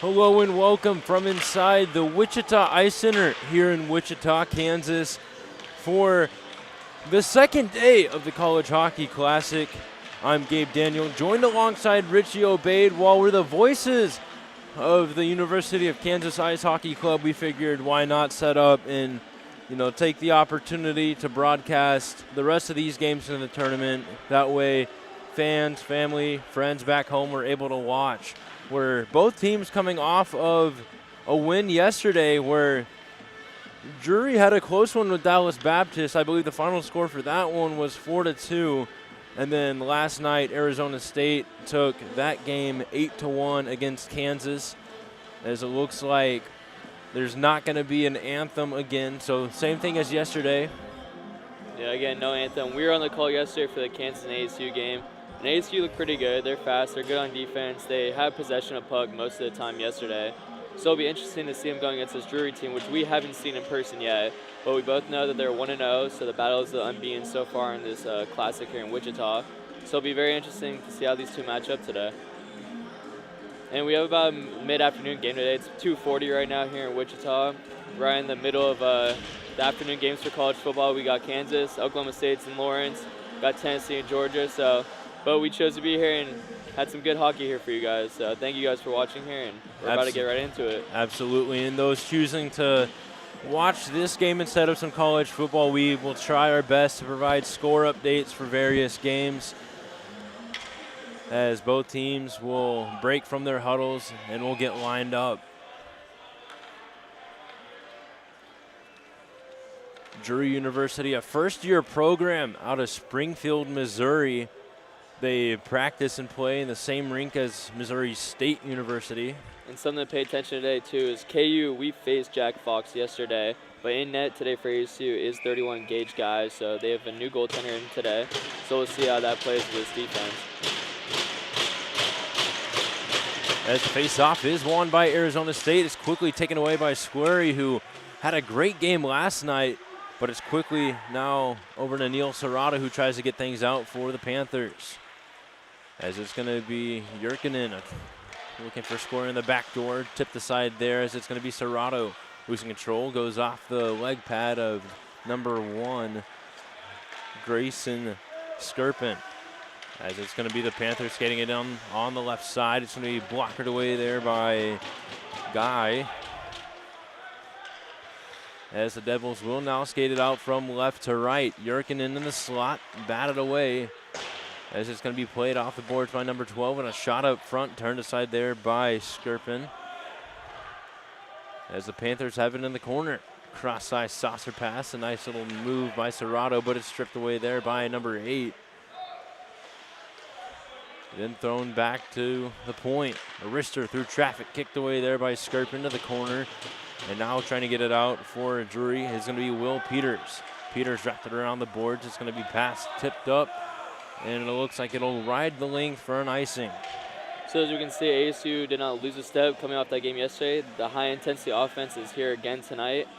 Hello and welcome from inside the Wichita Ice Center here in Wichita, Kansas for the second day of the College Hockey Classic. I'm Gabe Daniel, joined alongside Richie Obaid. While we're the voices of the University of Kansas Ice Hockey Club, we figured why not set up and take the opportunity to broadcast the rest of these games in the tournament. That way fans, family, friends back home were able to watch. Where both teams coming off of a win yesterday where Drury had a close one with Dallas Baptist. I believe the final score for that one was 4-2. And then last night, Arizona State took that game 8-1 against Kansas, as it looks like there's not going to be an anthem again. So same thing as yesterday. Yeah, again, no anthem. We were on the call yesterday for the Kansas and ASU game. And ASU looked pretty good. They're fast. They're good on defense. They have possession of puck most of the time yesterday. So it'll be interesting to see them going against this Drury team, which we haven't seen in person yet. But we both know that they're 1-0, so the battle is the unbeaten so far in this classic here in Wichita. So it'll be very interesting to see how these two match up today. And we have about a mid-afternoon game today. It's 2:40 right now here in Wichita. Right in the middle of the afternoon games for college football. We got Kansas, Oklahoma State, and Lawrence. Got Tennessee and Georgia. But we chose to be here and had some good hockey here for you guys. So thank you guys for watching here, and we're about to get right into it. Absolutely. And those choosing to watch this game instead of some college football, we will try our best to provide score updates for various games, as both teams will break from their huddles and will get lined up. Drury University, a first-year program out of Springfield, Missouri. They practice and play in the same rink as Missouri State University. And something to pay attention to today, too, is KU, we faced Jack Fox yesterday. But in net today for ASU is 31 Gage guys, so they have a new goaltender in today. So we'll see how that plays with this defense. As the face-off is won by Arizona State, it's quickly taken away by Squarey, who had a great game last night. But it's quickly now over to Neil Serrata, who tries to get things out for the Panthers. As it's going to be Jurkinen looking for scoring in the back door. Tipped aside there as it's going to be Serrato losing control. Goes off the leg pad of number 1, Grayson Skirpin. As it's going to be the Panthers skating it down on the left side. It's going to be blockered away there by Guy. As the Devils will now skate it out from left to right. Jurkinen in the slot, batted away. As it's going to be played off the boards by number 12, and a shot up front turned aside there by Skirpin. As the Panthers have it in the corner. Cross-ice saucer pass, a nice little move by Serrato, but it's stripped away there by number 8. Then thrown back to the point. A wrister through traffic, kicked away there by Skirpin to the corner. And now trying to get it out for Drury is going to be Will Peters. Peters wrapped it around the boards. It's going to be passed, tipped up, and it looks like it'll ride the length for an icing. So as we can see, ASU did not lose a step coming off that game yesterday. The high-intensity offense is here again tonight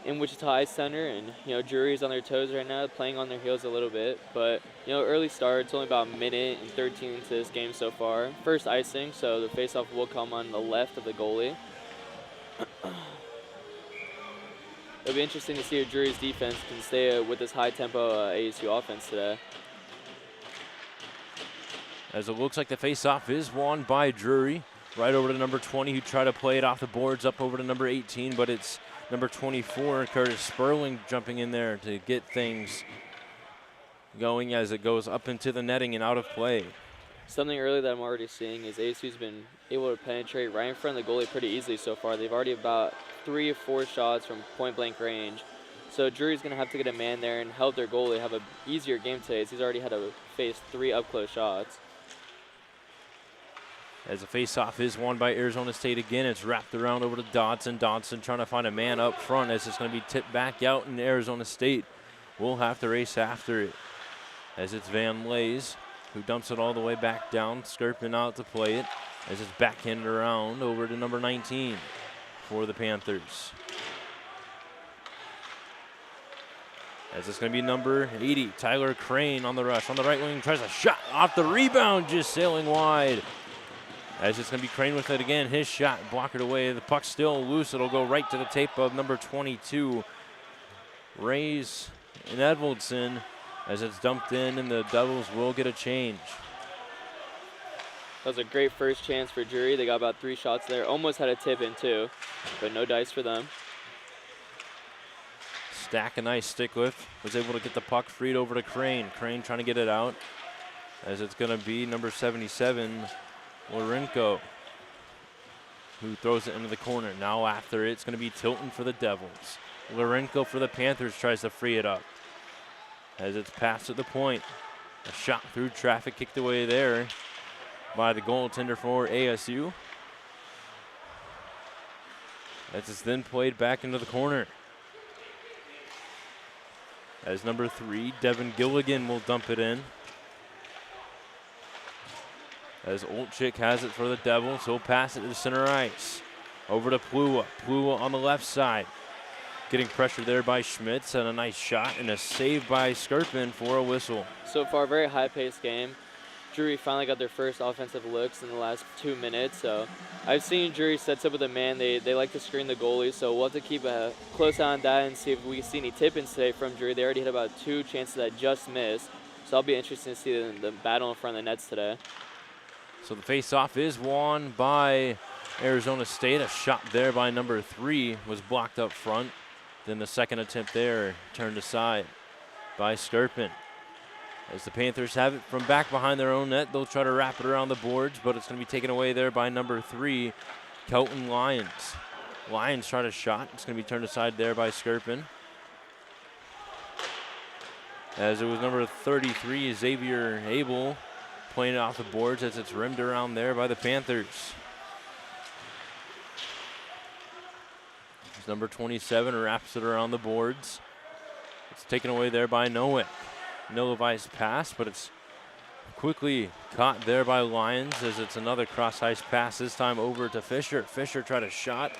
in Wichita Ice Center, and Drury's on their toes right now, playing on their heels a little bit. But early start. It's only about a minute and 13 into this game so far. First icing, so the faceoff will come on the left of the goalie. It'll be interesting to see if Drury's defense can stay with this high-tempo ASU offense today. As it looks like the face-off is won by Drury. Right over to number 20, who tried to play it off the boards up over to number 18, but it's number 24, Curtis Sperling, jumping in there to get things going as it goes up into the netting and out of play. Something early that I'm already seeing is ASU's been able to penetrate right in front of the goalie pretty easily so far. They've already about 3 or 4 shots from point-blank range. So Drury's going to have to get a man there and help their goalie have an easier game today, as he's already had to face 3 up-close shots. As the face-off is won by Arizona State again, it's wrapped around over to Dodson. Dodson trying to find a man up front as it's going to be tipped back out, and Arizona State will have to race after it. As it's Van Lays, who dumps it all the way back down. Skirpin out to play it as it's backhanded around over to number 19 for the Panthers. As it's going to be number 80, Tyler Crane on the rush. On the right wing, tries a shot off the rebound, just sailing wide. As it's going to be Crane with it again. His shot, blocked away. The puck's still loose. It'll go right to the tape of number 22, Rays and Edwardson, as it's dumped in, and the Devils will get a change. That was a great first chance for Drury. They got about 3 shots there. Almost had a tip in too, but no dice for them. Stack a nice stick lift. Was able to get the puck freed over to Crane. Crane trying to get it out, as it's going to be number 77, Lorenko, who throws it into the corner. Now after it, it's going to be Tilton for the Devils. Lorenko for the Panthers tries to free it up, as it's passed at the point. A shot through traffic kicked away there by the goaltender for ASU. As it's then played back into the corner, as number 3, Devin Gilligan, will dump it in. As Olczyk has it for the Devils, he'll pass it to center ice. Over to Plua. Plua on the left side. Getting pressure there by Schmitz, and a nice shot and a save by Skirpin for a whistle. So far, very high-paced game. Drury finally got their first offensive looks in the last 2 minutes. So I've seen Drury sets up with a man. They like to screen the goalie, so we'll have to keep a close eye on that and see if we see any tip-ins today from Drury. They already hit about 2 chances that just missed. So I'll be interested to see the battle in front of the nets today. So the face-off is won by Arizona State. A shot there by number 3 was blocked up front. Then the second attempt there turned aside by Skirpin. As the Panthers have it from back behind their own net, they'll try to wrap it around the boards, but it's going to be taken away there by number 3, Kelton Lyons. Lyons tried a shot. It's going to be turned aside there by Skirpin. As it was number 33, Xavier Abel, playing it off the boards as it's rimmed around there by the Panthers. As number 27 wraps it around the boards. It's taken away there by Nowick. Nilevice pass, but it's quickly caught there by Lyons, as it's another cross-ice pass, this time over to Fisher. Fisher tried a shot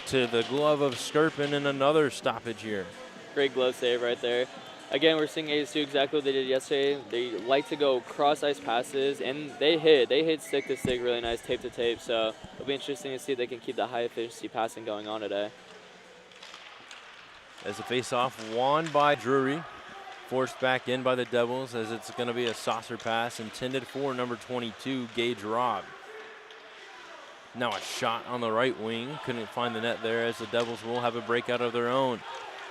to the glove of Skirpin, and another stoppage here. Great glove save right there. Again, we're seeing ASU exactly what they did yesterday. They like to go cross-ice passes, and they hit stick-to-stick really nice, tape-to-tape. So it'll be interesting to see if they can keep the high-efficiency passing going on today. As the face-off won by Drury, forced back in by the Devils, as it's going to be a saucer pass intended for number 22, Gage Robb. Now a shot on the right wing. Couldn't find the net there, as the Devils will have a breakout of their own.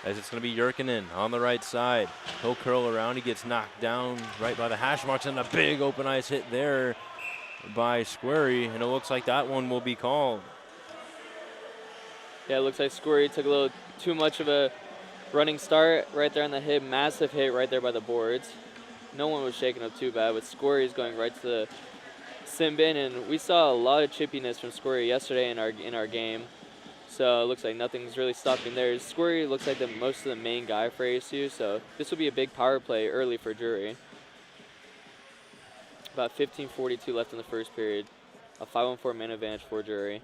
As it's going to be Jurkinen on the right side. He'll curl around. He gets knocked down right by the hash marks, and a big open ice hit there by Squarey, and it looks like that one will be called. Yeah, it looks like Squarey took a little too much of a running start right there on the hit. Massive hit right there by the boards. No one was shaking up too bad, but Squarey is going right to the sim bin, and we saw a lot of chippiness from Squarey yesterday in our game. So it looks like nothing's really stopping there. Squarey looks like most of the main guy for ASU, so this will be a big power play early for Drury. About 15:42 left in the first period. A 5-on-4 man advantage for Drury.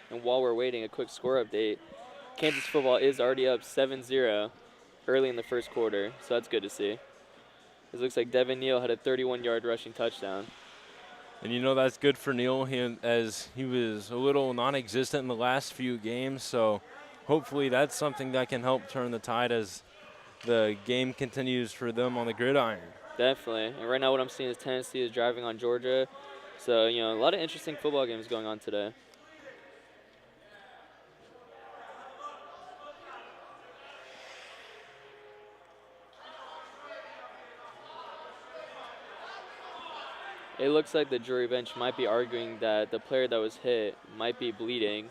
And while we're waiting, a quick score update. Kansas football is already up 7-0 early in the first quarter, so that's good to see. It looks like Devin Neal had a 31-yard rushing touchdown. And you know that's good for Neal, as he was a little non-existent in the last few games, so hopefully that's something that can help turn the tide as the game continues for them on the gridiron. Definitely. And right now what I'm seeing is Tennessee is driving on Georgia. So, a lot of interesting football games going on today. It looks like the Drury bench might be arguing that the player that was hit might be bleeding,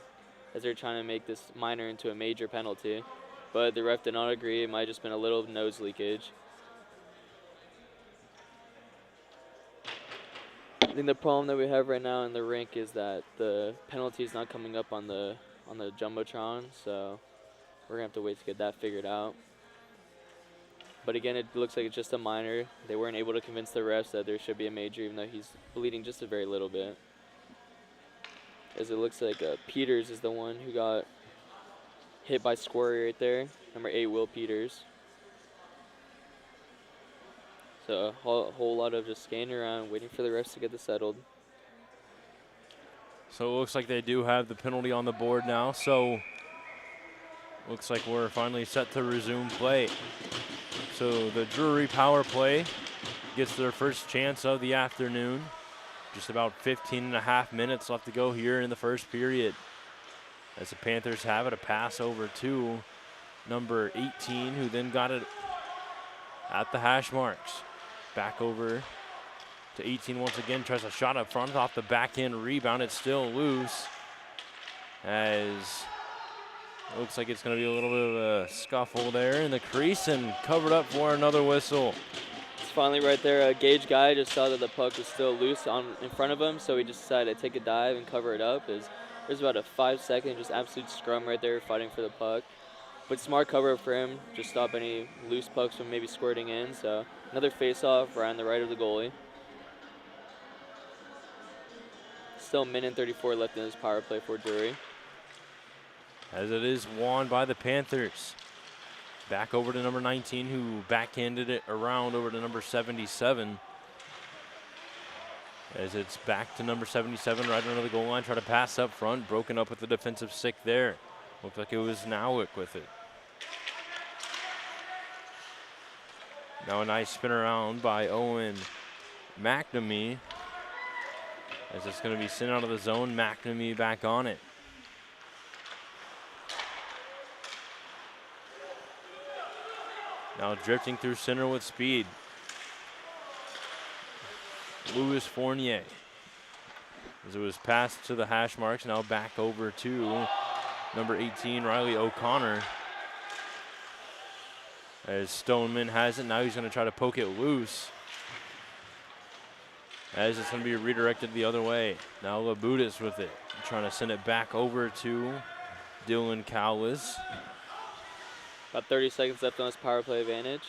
as they're trying to make this minor into a major penalty. But the ref did not agree. It might have just been a little nose leakage. I think the problem that we have right now in the rink is that the penalty is not coming up on the Jumbotron, so we're going to have to wait to get that figured out. But again, it looks like it's just a minor. They weren't able to convince the refs that there should be a major, even though he's bleeding just a very little bit. As it looks like Peters is the one who got hit by Squarey right there. Number 8, Will Peters. So a whole lot of just skating around, waiting for the refs to get this settled. So it looks like they do have the penalty on the board now. So looks like we're finally set to resume play. So the Drury power play gets their first chance of the afternoon. Just about 15.5 minutes left to go here in the first period. As the Panthers have it, a pass over to number 18, who then got it at the hash marks. Back over to 18 once again, tries a shot up front off the backhand rebound. It's still loose, as it looks like it's going to be a little bit of a scuffle there in the crease, and covered up for another whistle. It's finally right there. A Gage guy just saw that the puck was still loose in front of him, so he just decided to take a dive and cover it up. There's about a 5-second just absolute scrum right there fighting for the puck. But smart cover up for him, just stop any loose pucks from maybe squirting in. So another face-off right on the right of the goalie. Still a minute and 34 left in this power play for Drury. As it is won by the Panthers. Back over to number 19, who backhanded it around over to number 77. As it's back to number 77 right under the goal line, try to pass up front, broken up with the defensive stick there. Looked like it was Nowick with it. Now a nice spin around by Owen McNamee. As it's going to be sent out of the zone, McNamee back on it. Now drifting through center with speed. Louis Fournier. As it was passed to the hash marks, now back over to number 18, Riley O'Connor. As Stoneman has it, now he's going to try to poke it loose. As it's going to be redirected the other way. Now Labutis with it, trying to send it back over to Dylan Cowlis. About 30 seconds left on this power play advantage.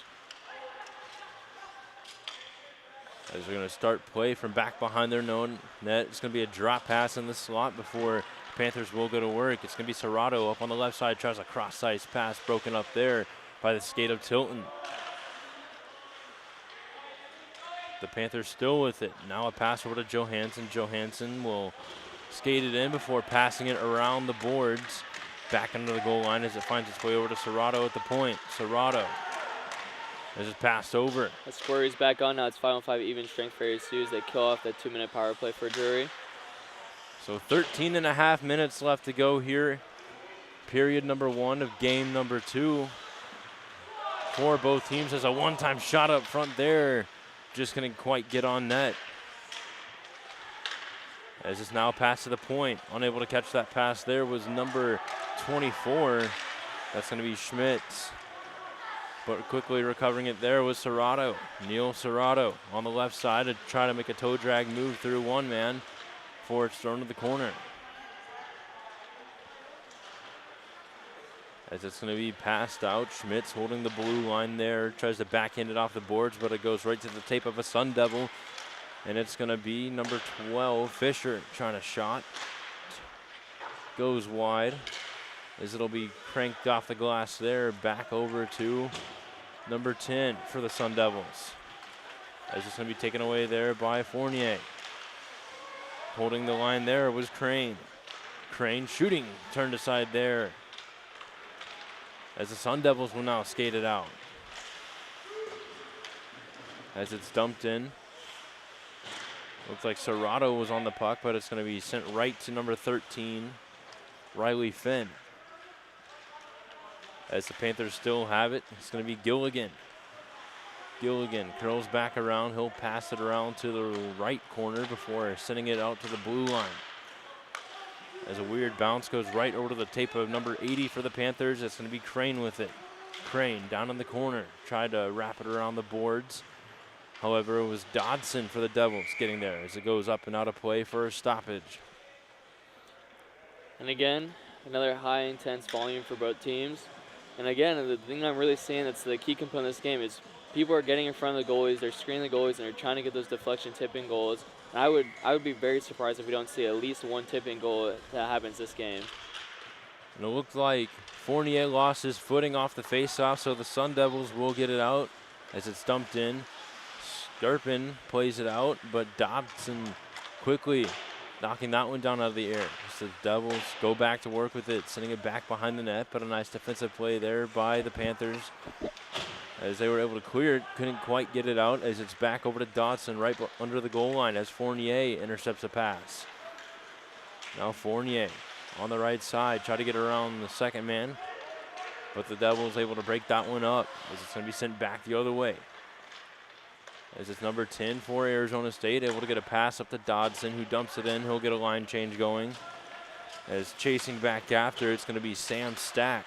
As we're going to start play from back behind their own net. It's going to be a drop pass in the slot before Panthers will go to work. It's going to be Serrato up on the left side, tries a cross-ice pass broken up there by the skate of Tilton. The Panthers still with it. Now a pass over to Johansson. Johansson will skate it in before passing it around the boards. Back under the goal line as it finds its way over to Serrato at the point. Serrato. As it's passed over. The score is back on now. It's 5-on-5 even strength for ASU as they kill off that 2-minute power play for Drury. So 13.5 minutes left to go here. Period number 1 of game number 2 for both teams. As a one-time shot up front there. Just couldn't quite get on net. As it's now passed to the point. Unable to catch that pass there was number 24. That's going to be Schmitz. But quickly recovering it there was Serrato. Neil Serrato on the left side to try to make a toe drag move through one man before it's thrown to the corner. As it's going to be passed out, Schmitz holding the blue line there, tries to backhand it off the boards, but it goes right to the tape of a Sun Devil. And it's going to be number 12, Fisher, trying to shot. Goes wide. As it'll be cranked off the glass there, back over to number 10 for the Sun Devils. As it's going to be taken away there by Fournier. Holding the line there was Crane. Crane shooting, turned aside there. As the Sun Devils will now skate it out. As it's dumped in. Looks like Serrato was on the puck, but it's going to be sent right to number 13, Riley Finn. As the Panthers still have it, it's going to be Gilligan. Gilligan curls back around. He'll pass it around to the right corner before sending it out to the blue line. As a weird bounce goes right over to the tape of number 80 for the Panthers. It's going to be Crane with it. Crane down in the corner. Tried to wrap it around the boards. However, it was Dodson for the Devils getting there as it goes up and out of play for a stoppage. And again, another high intense volume for both teams. And again, the thing I'm really seeing that's the key component of this game is people are getting in front of the goalies, they're screening the goalies, and they're trying to get those deflection tipping goals. And I would be very surprised if we don't see at least one tipping goal that happens this game. And it looked like Fournier lost his footing off the faceoff, so the Sun Devils will get it out as it's dumped in. Scarpin plays it out, but Dobson quickly knocking that one down out of the air. So the Devils go back to work with it, sending it back behind the net, but a nice defensive play there by the Panthers as they were able to clear it. Couldn't quite get it out as it's back over to Dotson right under the goal line as Fournier intercepts a pass. Now Fournier on the right side, try to get around the second man, but the Devils able to break that one up as it's going to be sent back the other way. As it's number 10 for Arizona State, able to get a pass up to Dodson, who dumps it in. He'll get a line change going. As chasing back after, it's going to be Sam Stack.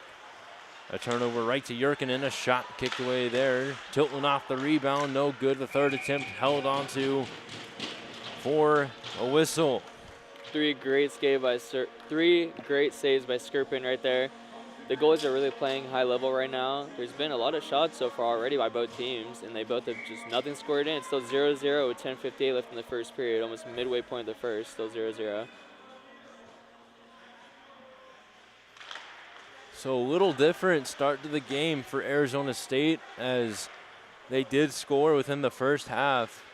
A turnover right to Jurkinen, a shot kicked away there. Tilton off the rebound, no good. The third attempt held onto for a whistle. Three great saves by Scarpin right there. The goalies are really playing high level right now. There's been a lot of shots so far already by both teams, and they both have just nothing scored in. It's still 0-0 with 10:58 left in the first period, almost midway point of the first, still 0-0. So a little different start to the game for Arizona State as they did score within the first half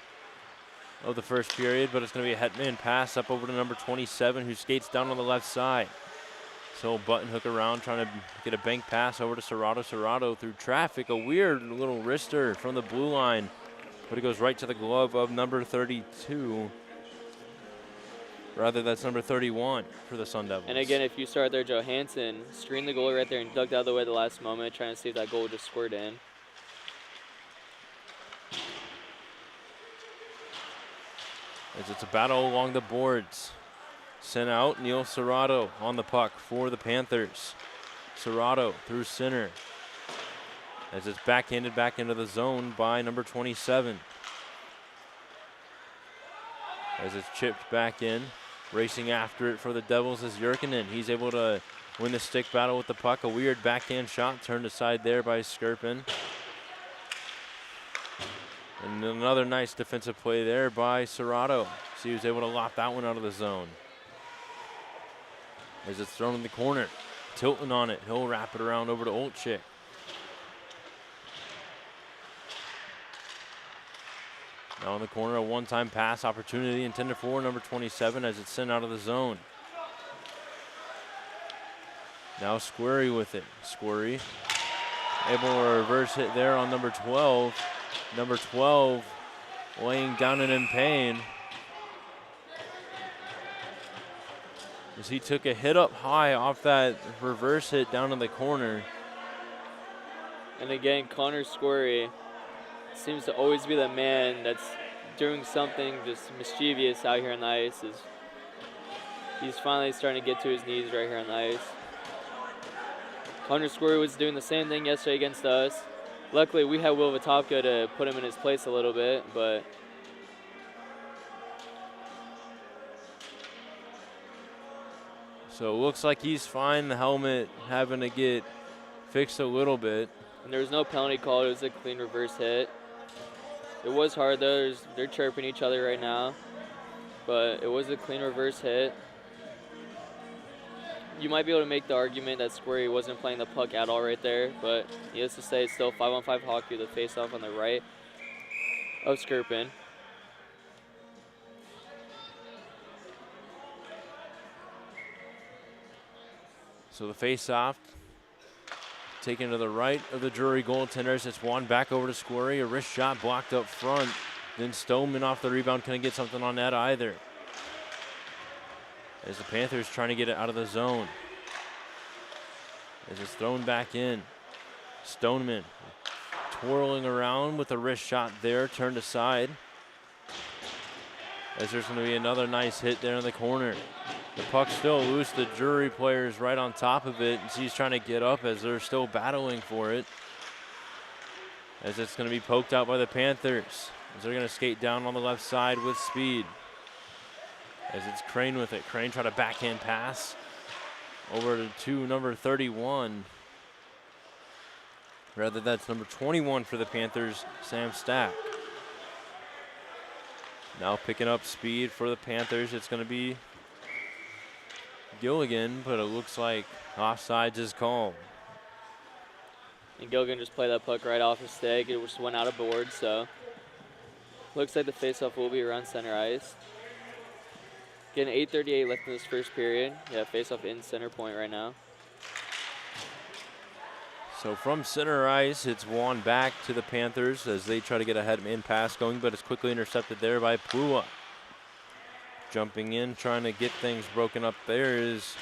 of the first period, but it's going to be a Hetman pass up over to number 27 who skates down on the left side. So button hook around, trying to get a bank pass over to Serrato. Serrato through traffic, a weird little wrister from the blue line, but it goes right to the glove of number 32. Rather, that's number 31 for the Sun Devils. And again, if you start there, Johansson screened the goalie right there and ducked out of the way at the last moment, trying to see if that goal just scored in. As it's a battle along the boards. Sent out, Neil Serrato on the puck for the Panthers. Serrato through center. As it's backhanded back into the zone by number 27. As it's chipped back in. Racing after it for the Devils is Jurkinen. He's able to win the stick battle with the puck. A weird backhand shot turned aside there by Scarpin. And another nice defensive play there by Serrato. So he was able to lock that one out of the zone. As it's thrown in the corner. Tilton on it. He'll wrap it around over to Olczyk. Now in the corner, a one-time pass opportunity intended for number 27 as it's sent out of the zone. Now Squirry with it. Squirry able to reverse hit there on number 12. Number 12 laying down and in pain. As he took a hit up high off that reverse hit down in the corner. And again, Connor Squirry seems to always be the man that's doing something just mischievous out here on the ice. He's finally starting to get to his knees right here on the ice. Connor Squirry was doing the same thing yesterday against us. Luckily, we had Will Vitopka to put him in his place a little bit, but so it looks like he's fine. The helmet having to get fixed a little bit. And there was no penalty called. It was a clean reverse hit. It was hard though. They're chirping each other right now, but it was a clean reverse hit. You might be able to make the argument that Squirry wasn't playing the puck at all right there, but needless to say, it's still 5-on-5 hockey. The face-off on the right of Scarpin. So the face-off taken to the right of the Drury goaltenders. It's won back over to Squirry. A wrist shot blocked up front. Then Stoneman off the rebound couldn't get something on that either. As the Panthers trying to get it out of the zone. As it's thrown back in. Stoneman twirling around with a wrist shot there, turned aside. As there's going to be another nice hit there in the corner. The puck's still loose. The Drury player's right on top of it. And he's trying to get up as they're still battling for it. As it's going to be poked out by the Panthers. As they're going to skate down on the left side with speed. As it's Crane with it. Crane try to backhand pass over to number 31. Rather, that's number 21 for the Panthers, Sam Stack. Now picking up speed for the Panthers. It's going to be Gilligan, but it looks like offsides is called. And Gilligan just played that puck right off his stick. It just went out of board, so Looks like the faceoff will be around center ice. Getting 8:38 left in this first period. Yeah, faceoff in center point right now. So from center ice, it's won back to the Panthers as they try to get a head-in pass going, but it's quickly intercepted there by Plua. Jumping in, trying to get things broken up there is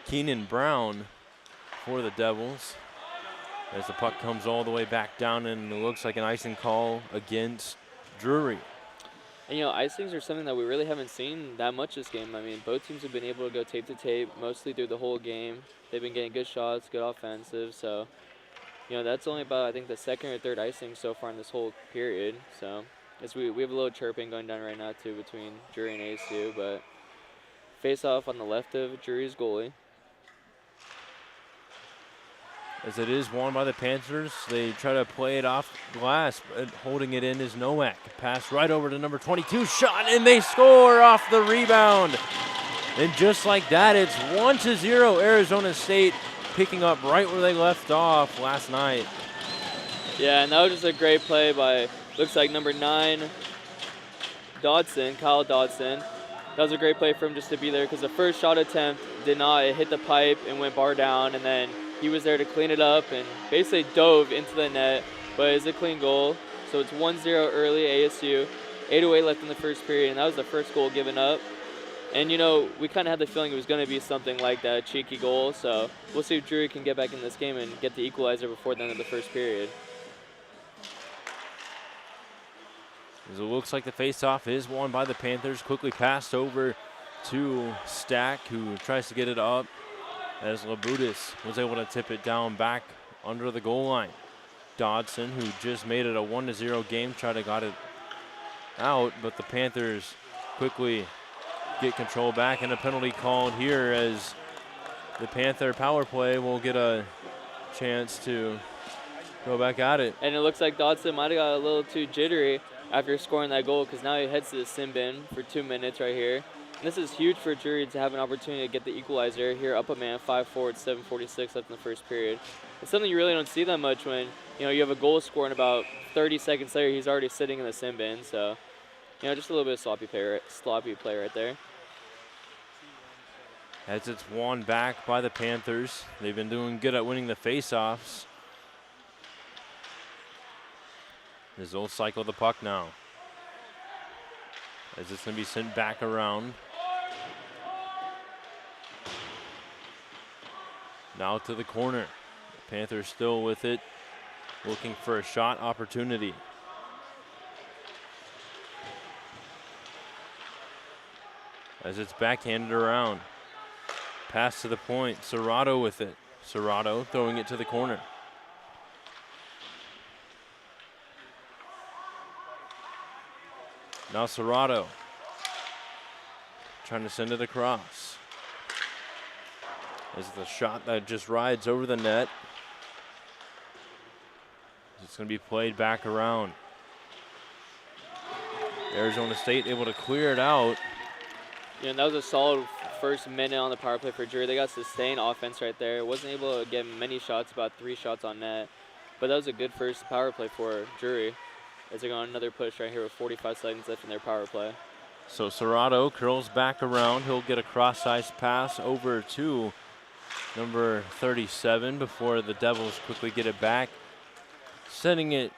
Keenan Brown for the Devils. As the puck comes all the way back down, and it looks like an icing call against Drury. And, you know, icings are something that we really haven't seen that much this game. I mean, both teams have been able to go tape to tape mostly through the whole game. They've been getting good shots, good offensive. So, you know, that's only about, I think, the second or third icing so far in this whole period. So, as we have a little chirping going down right now, too, between Drury and ASU. But face off on the left of Drury's goalie. As it is won by the Panthers, they try to play it off glass, but holding it in is Nowak. Pass right over to number 22, shot, and they score off the rebound. And just like that, it's 1-0 Arizona State, picking up right where they left off last night. Yeah, and that was just a great play by, looks like number 9, Dodson, Kyle Dodson. That was a great play for him just to be there because the first shot attempt did not, it hit the pipe and went bar down, and then he was there to clean it up and basically dove into the net, but it's a clean goal. So it's 1-0 early ASU, 8:08 left in the first period, and that was the first goal given up. And, you know, we kind of had the feeling it was going to be something like that, a cheeky goal. So we'll see if Drury can get back in this game and get the equalizer before the end of the first period. As it looks like the faceoff is won by the Panthers, quickly passed over to Stack, who tries to get it up, as Labutis was able to tip it down back under the goal line. Dodson, who just made it a 1-0 game, tried to got it out, but the Panthers quickly get control back, and a penalty called here as the Panther power play will get a chance to go back at it. And it looks like Dodson might have got a little too jittery after scoring that goal because now he heads to the sin bin for 2 minutes right here. This is huge for Drury to have an opportunity to get the equalizer here, up a man, 5-4, 7:46 left in the first period. It's something you really don't see that much when, you know, you have a goal score and about 30 seconds later he's already sitting in the sin bin. So, you know, just a little bit of sloppy play right there. As it's won back by the Panthers. They've been doing good at winning the faceoffs. As they'll cycle the puck now. As it's going to be sent back around. Now to the corner. Panthers still with it, looking for a shot opportunity. As it's backhanded around. Pass to the point, Serrato with it. Serrato throwing it to the corner. Now Serrato trying to send it across. Is the shot that just rides over the net. It's going to be played back around. Arizona State able to clear it out. Yeah, and that was a solid first minute on the power play for Drury. They got sustained offense right there. Wasn't able to get many shots, about 3 shots on net. But that was a good first power play for Drury as they go on another push right here with 45 seconds left in their power play. So Serrato curls back around. He'll get a cross-ice pass over to number 37 before the Devils quickly get it back, sending it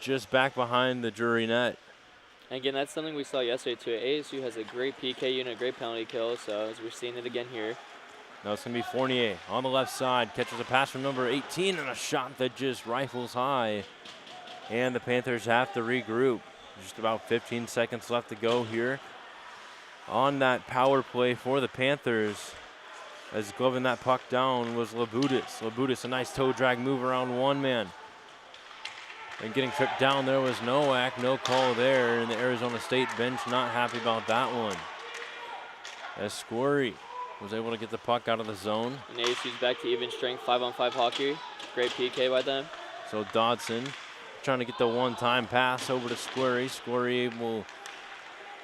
just back behind the Drury net. And again, that's something we saw yesterday too. ASU has a great PK unit, great penalty kill, so as we're seeing it again here. Now it's going to be Fournier on the left side, catches a pass from number 18 and a shot that just rifles high. And the Panthers have to regroup. Just about 15 seconds left to go here on that power play for the Panthers. As gloving that puck down was Labutis. Labutis, a nice toe drag move around one man. And getting tripped down there was Nowak. No call there, and the Arizona State bench not happy about that one. As Squirry was able to get the puck out of the zone. And ASU's back to even strength 5-on-5 hockey. Great PK by them. So Dodson trying to get the one-time pass over to Squirry. Squirry able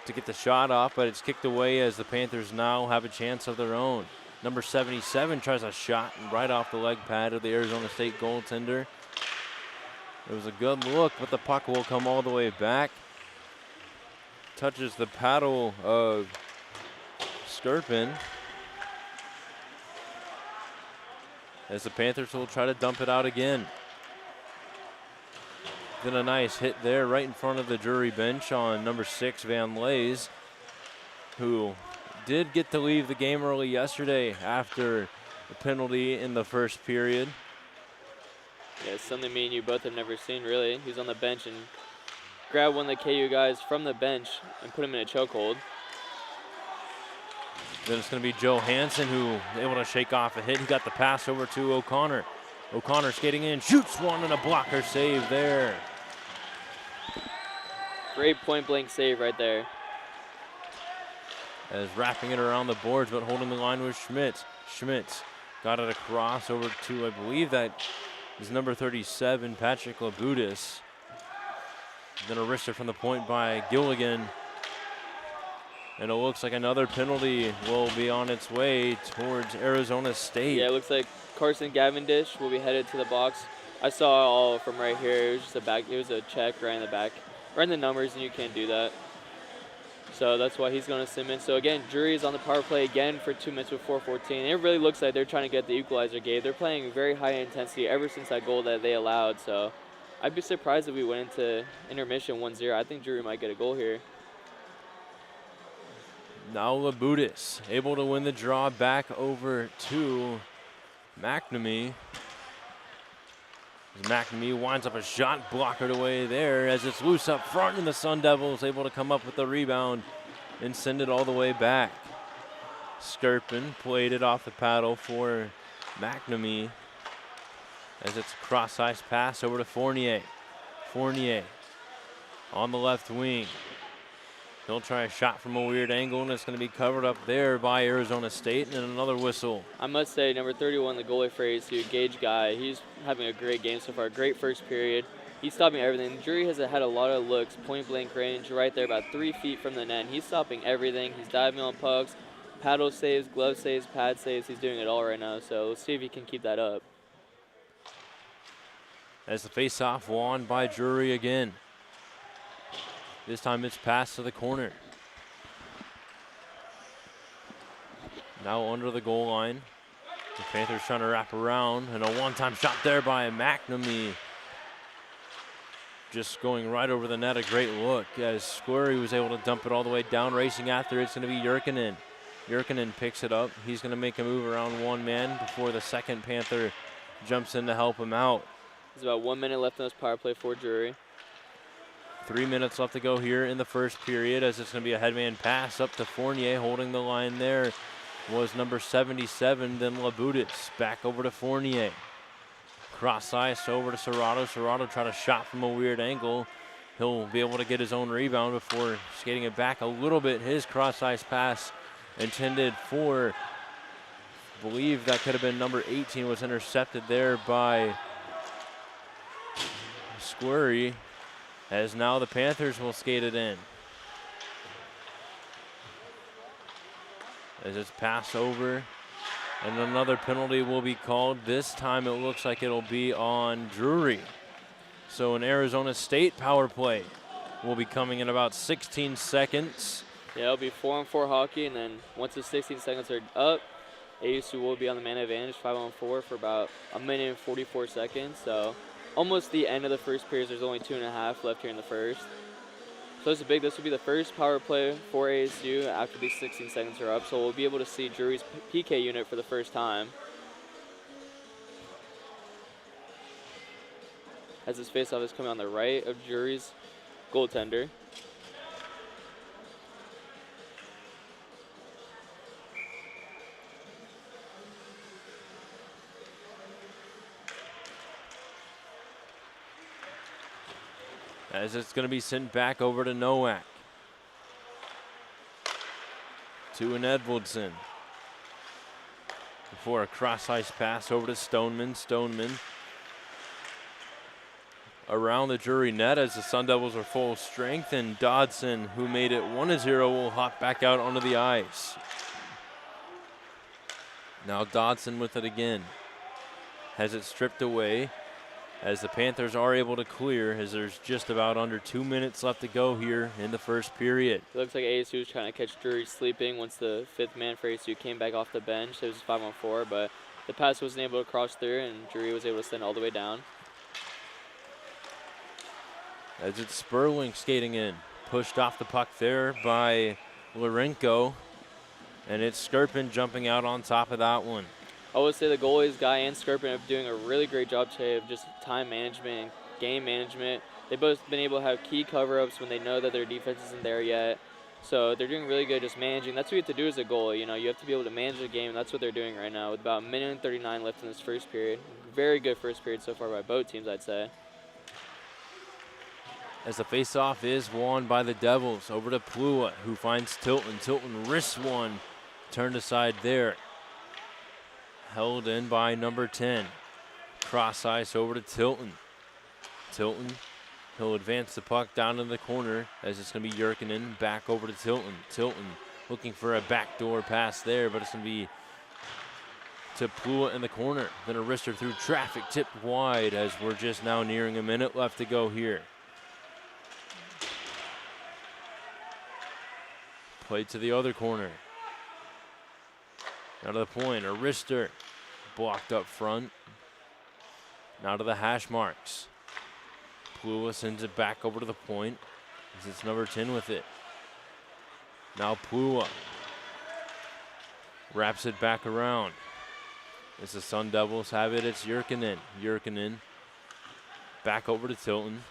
to get the shot off, but it's kicked away as the Panthers now have a chance of their own. Number 77 tries a shot right off the leg pad of the Arizona State goaltender. It was a good look, but the puck will come all the way back. touches the paddle of Skirpin. As the Panthers will try to dump it out again. Then a nice hit there right in front of the Drury bench on number 6, Van Lays, who did get to leave the game early yesterday after a penalty in the first period. Yeah, something me and you both have never seen, really. He was on the bench and grabbed one of the KU guys from the bench and put him in a chokehold. Then it's going to be Joe Hansen who was able to shake off a hit. He got the pass over to O'Connor. O'Connor skating in, shoots one, and a blocker save there. Great point-blank save right there. As wrapping it around the boards, but holding the line was Schmitz. Schmitz got it across over to, I believe that is number 37, Patrick Labudis. Then a wrister from the point by Gilligan. And it looks like another penalty will be on its way towards Arizona State. Yeah, it looks like Carson Gavendish will be headed to the box. I saw it all from right here. It was just it was a check right in the back, right in the numbers, and you can't do that. So that's why he's going to sim in. So again, Drury is on the power play again for 2 minutes with 4:14. It really looks like they're trying to get the equalizer game. They're playing very high intensity ever since that goal that they allowed. So I'd be surprised if we went into intermission 1-0. I think Drury might get a goal here. Now Labudis able to win the draw back over to McNamee. McNamee winds up a shot blockered away there as it's loose up front, and the Sun Devils able to come up with the rebound and send it all the way back. Skirpin played it off the paddle for McNamee as it's a cross-ice pass over to Fournier. Fournier on the left wing. He'll try a shot from a weird angle, and it's going to be covered up there by Arizona State, and another whistle. I must say, number 31, the goalie for ASU, Gage Guy, he's having a great game so far. Great first period. He's stopping everything. Drury has had a lot of looks, point-blank range, right there, about 3 feet from the net. He's stopping everything. He's diving on pucks, paddle saves, glove saves, pad saves. He's doing it all right now, so let's see if he can keep that up. As the face-off won by Drury again. This time it's passed to the corner. Now under the goal line. The Panthers trying to wrap around, and a one-time shot there by McNamee. Just going right over the net, a great look as Squirry was able to dump it all the way down. Racing after it's going to be Jurkinen. Jurkinen picks it up. He's going to make a move around one man before the second Panther jumps in to help him out. There's about 1 minute left in this power play for Drury. 3 minutes left to go here in the first period as it's going to be a headman pass up to Fournier. Holding the line there was number 77, then Labudis. Back over to Fournier. Cross ice over to Serrato. Serrato tried a shot from a weird angle. He'll be able to get his own rebound before skating it back a little bit. His cross ice pass intended for, I believe that could have been number 18, was intercepted there by Squirry. As now the Panthers will skate it in. As it's passed over, and another penalty will be called. This time it looks like it'll be on Drury. So an Arizona State power play will be coming in about 16 seconds. Yeah, it'll be 4-on-4 hockey, and then once the 16 seconds are up, ASU will be on the man advantage 5-on-4 for about 1 minute and 44 seconds. So almost the end of the first period. There's only 2.5 left here in the first. So this will be the first power play for ASU after these 16 seconds are up. So we'll be able to see Drury's PK unit for the first time. As this faceoff is coming on the right of Drury's goaltender. As it's going to be sent back over to Nowak. To an Edwardson. Before a cross-ice pass over to Stoneman. Stoneman around the Drury net as the Sun Devils are full strength, and Dodson, who made it 1-0, will hop back out onto the ice. Now Dodson with it again. Has it stripped away as the Panthers are able to clear, as there's just about under 2 minutes left to go here in the first period. It looks like ASU was trying to catch Drury sleeping once the fifth man for ASU came back off the bench. It was 5-on-4, but the pass wasn't able to cross through, and Drury was able to send all the way down. As it's Sperling skating in. Pushed off the puck there by Lorenko, and it's Skirpin jumping out on top of that one. I would say the goalies, Guy and Skirpin, are doing a really great job today of just time management and game management. They've both been able to have key cover-ups when they know that their defense isn't there yet. So they're doing really good just managing. That's what you have to do as a goalie. You know, you have to be able to manage the game, and that's what they're doing right now with about a minute and 39 left in this first period. Very good first period so far by both teams, I'd say. As the faceoff is won by the Devils, over to Plua, who finds Tilton. Tilton wrists one, turned aside there. Held in by number 10. Cross ice over to Tilton. Tilton, he'll advance the puck down in the corner as it's going to be Jurkinen back over to Tilton. Tilton looking for a backdoor pass there, but it's going to be to Plua in the corner. Then a wrister through traffic, tipped wide as we're just now nearing a minute left to go here. Played to the other corner. Now to the point, a wrister blocked up front. Now to the hash marks. Plua sends it back over to the point as it's number 10 with it. Now Plua wraps it back around. As the Sun Devils have it, it's Jurkinen. Jurkinen back over to Tilton.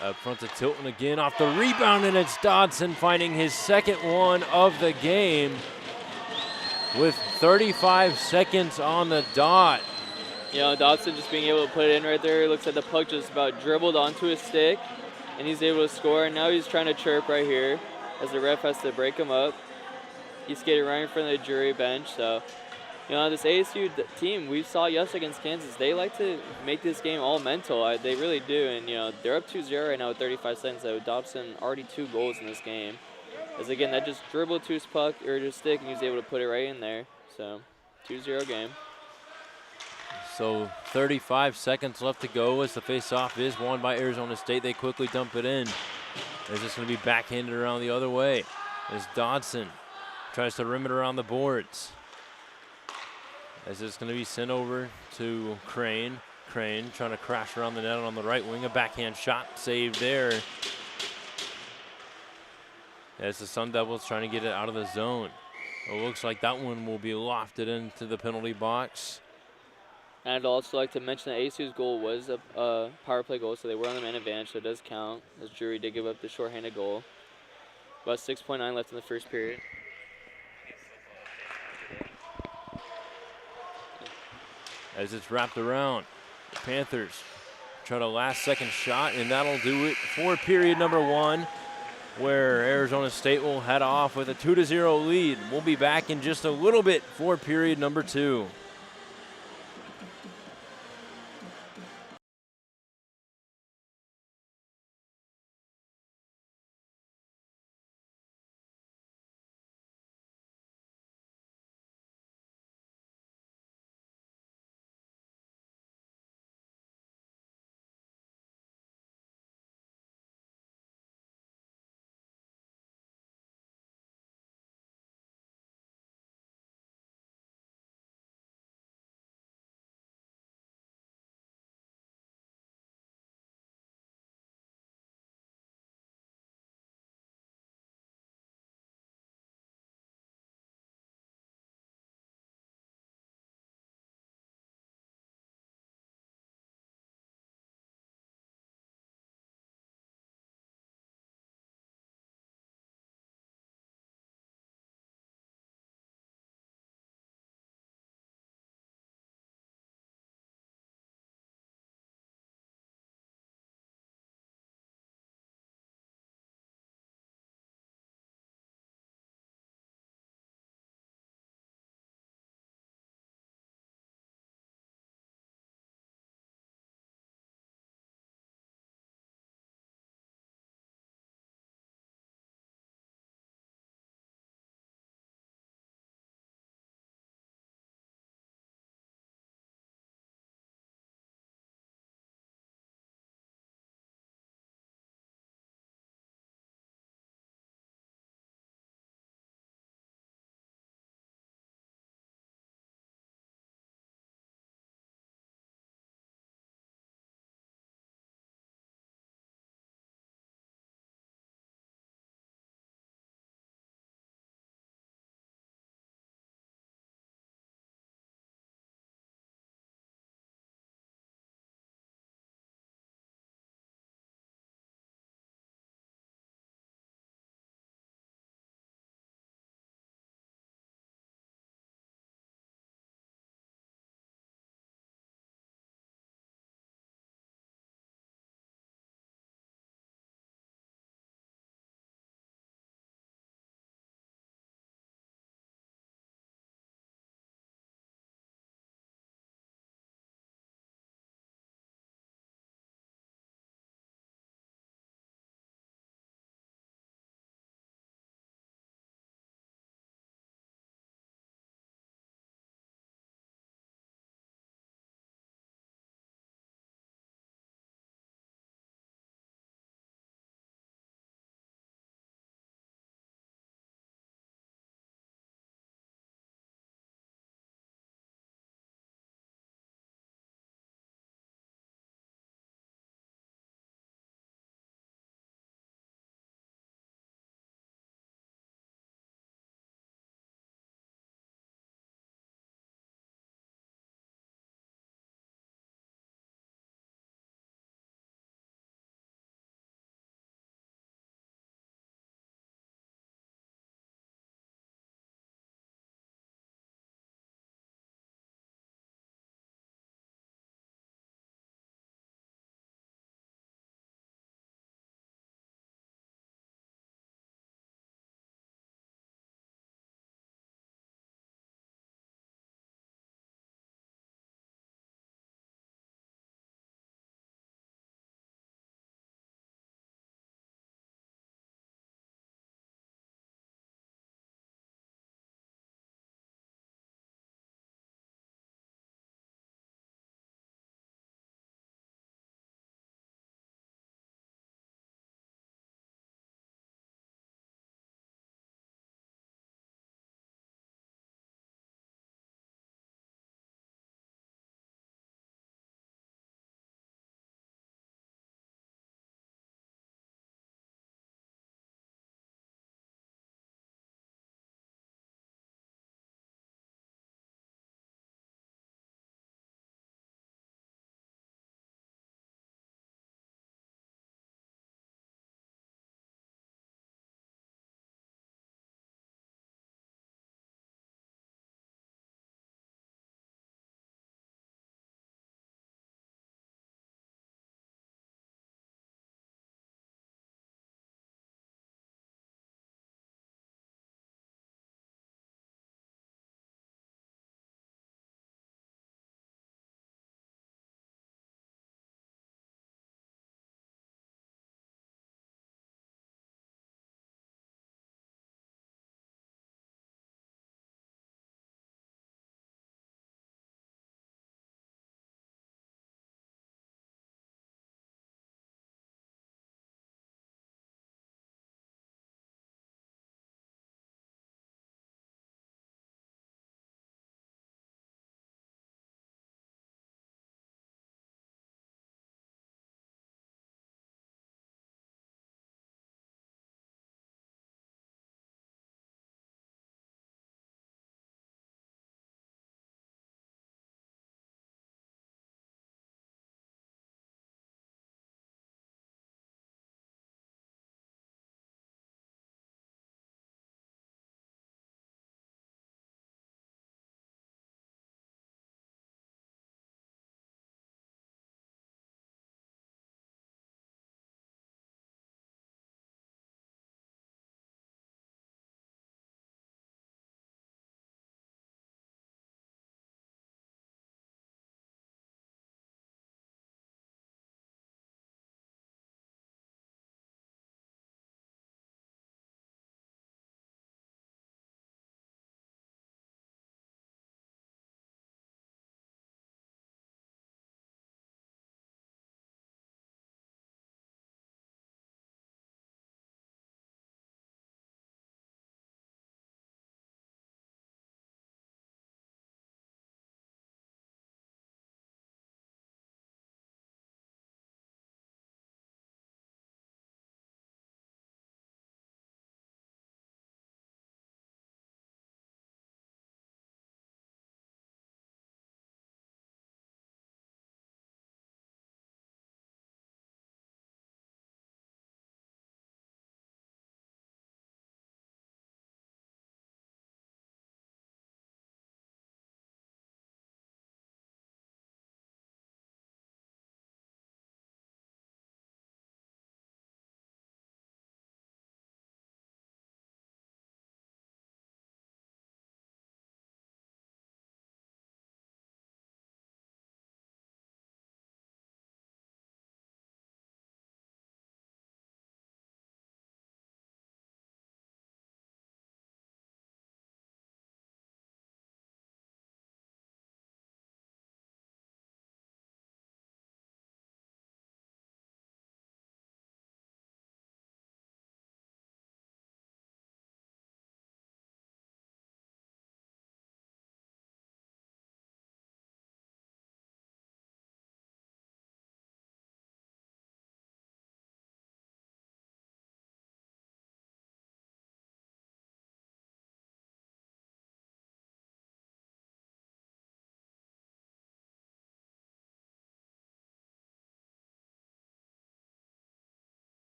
Up front to Tilton again off the rebound, and it's Dodson finding his second one of the game with 35 seconds on the dot. You know, Dodson just being able to put it in right there. It looks like the puck just about dribbled onto his stick, and he's able to score. And now he's trying to chirp right here as the ref has to break him up. He's skating right in front of the Drury bench, so you know, this ASU team, we saw yesterday against Kansas, they like to make this game all mental. They really do. And, you know, they're up 2-0 right now with 35 seconds. So Dobson already 2 goals in this game. As, again, that just dribbled to his puck or his stick, and he was able to put it right in there. So, 2-0 game. So 35 seconds left to go as the faceoff is won by Arizona State. They quickly dump it in. It's just going to be backhanded around the other way as Dodson tries to rim it around the boards. As it's going to be sent over to Crane. Crane trying to crash around the net on the right wing. A backhand shot saved there. As the Sun Devils trying to get it out of the zone. It looks like that one will be lofted into the penalty box. And I'd also like to mention that ASU's goal was a power play goal, so they were on the man advantage, so it does count, as Drury did give up the shorthanded goal. About 6.9 left in the first period. As it's wrapped around, the Panthers try to last second shot, and that'll do it for period number 1, where Arizona State will head off with a 2-0 lead. We'll be back in just a little bit for period number 2.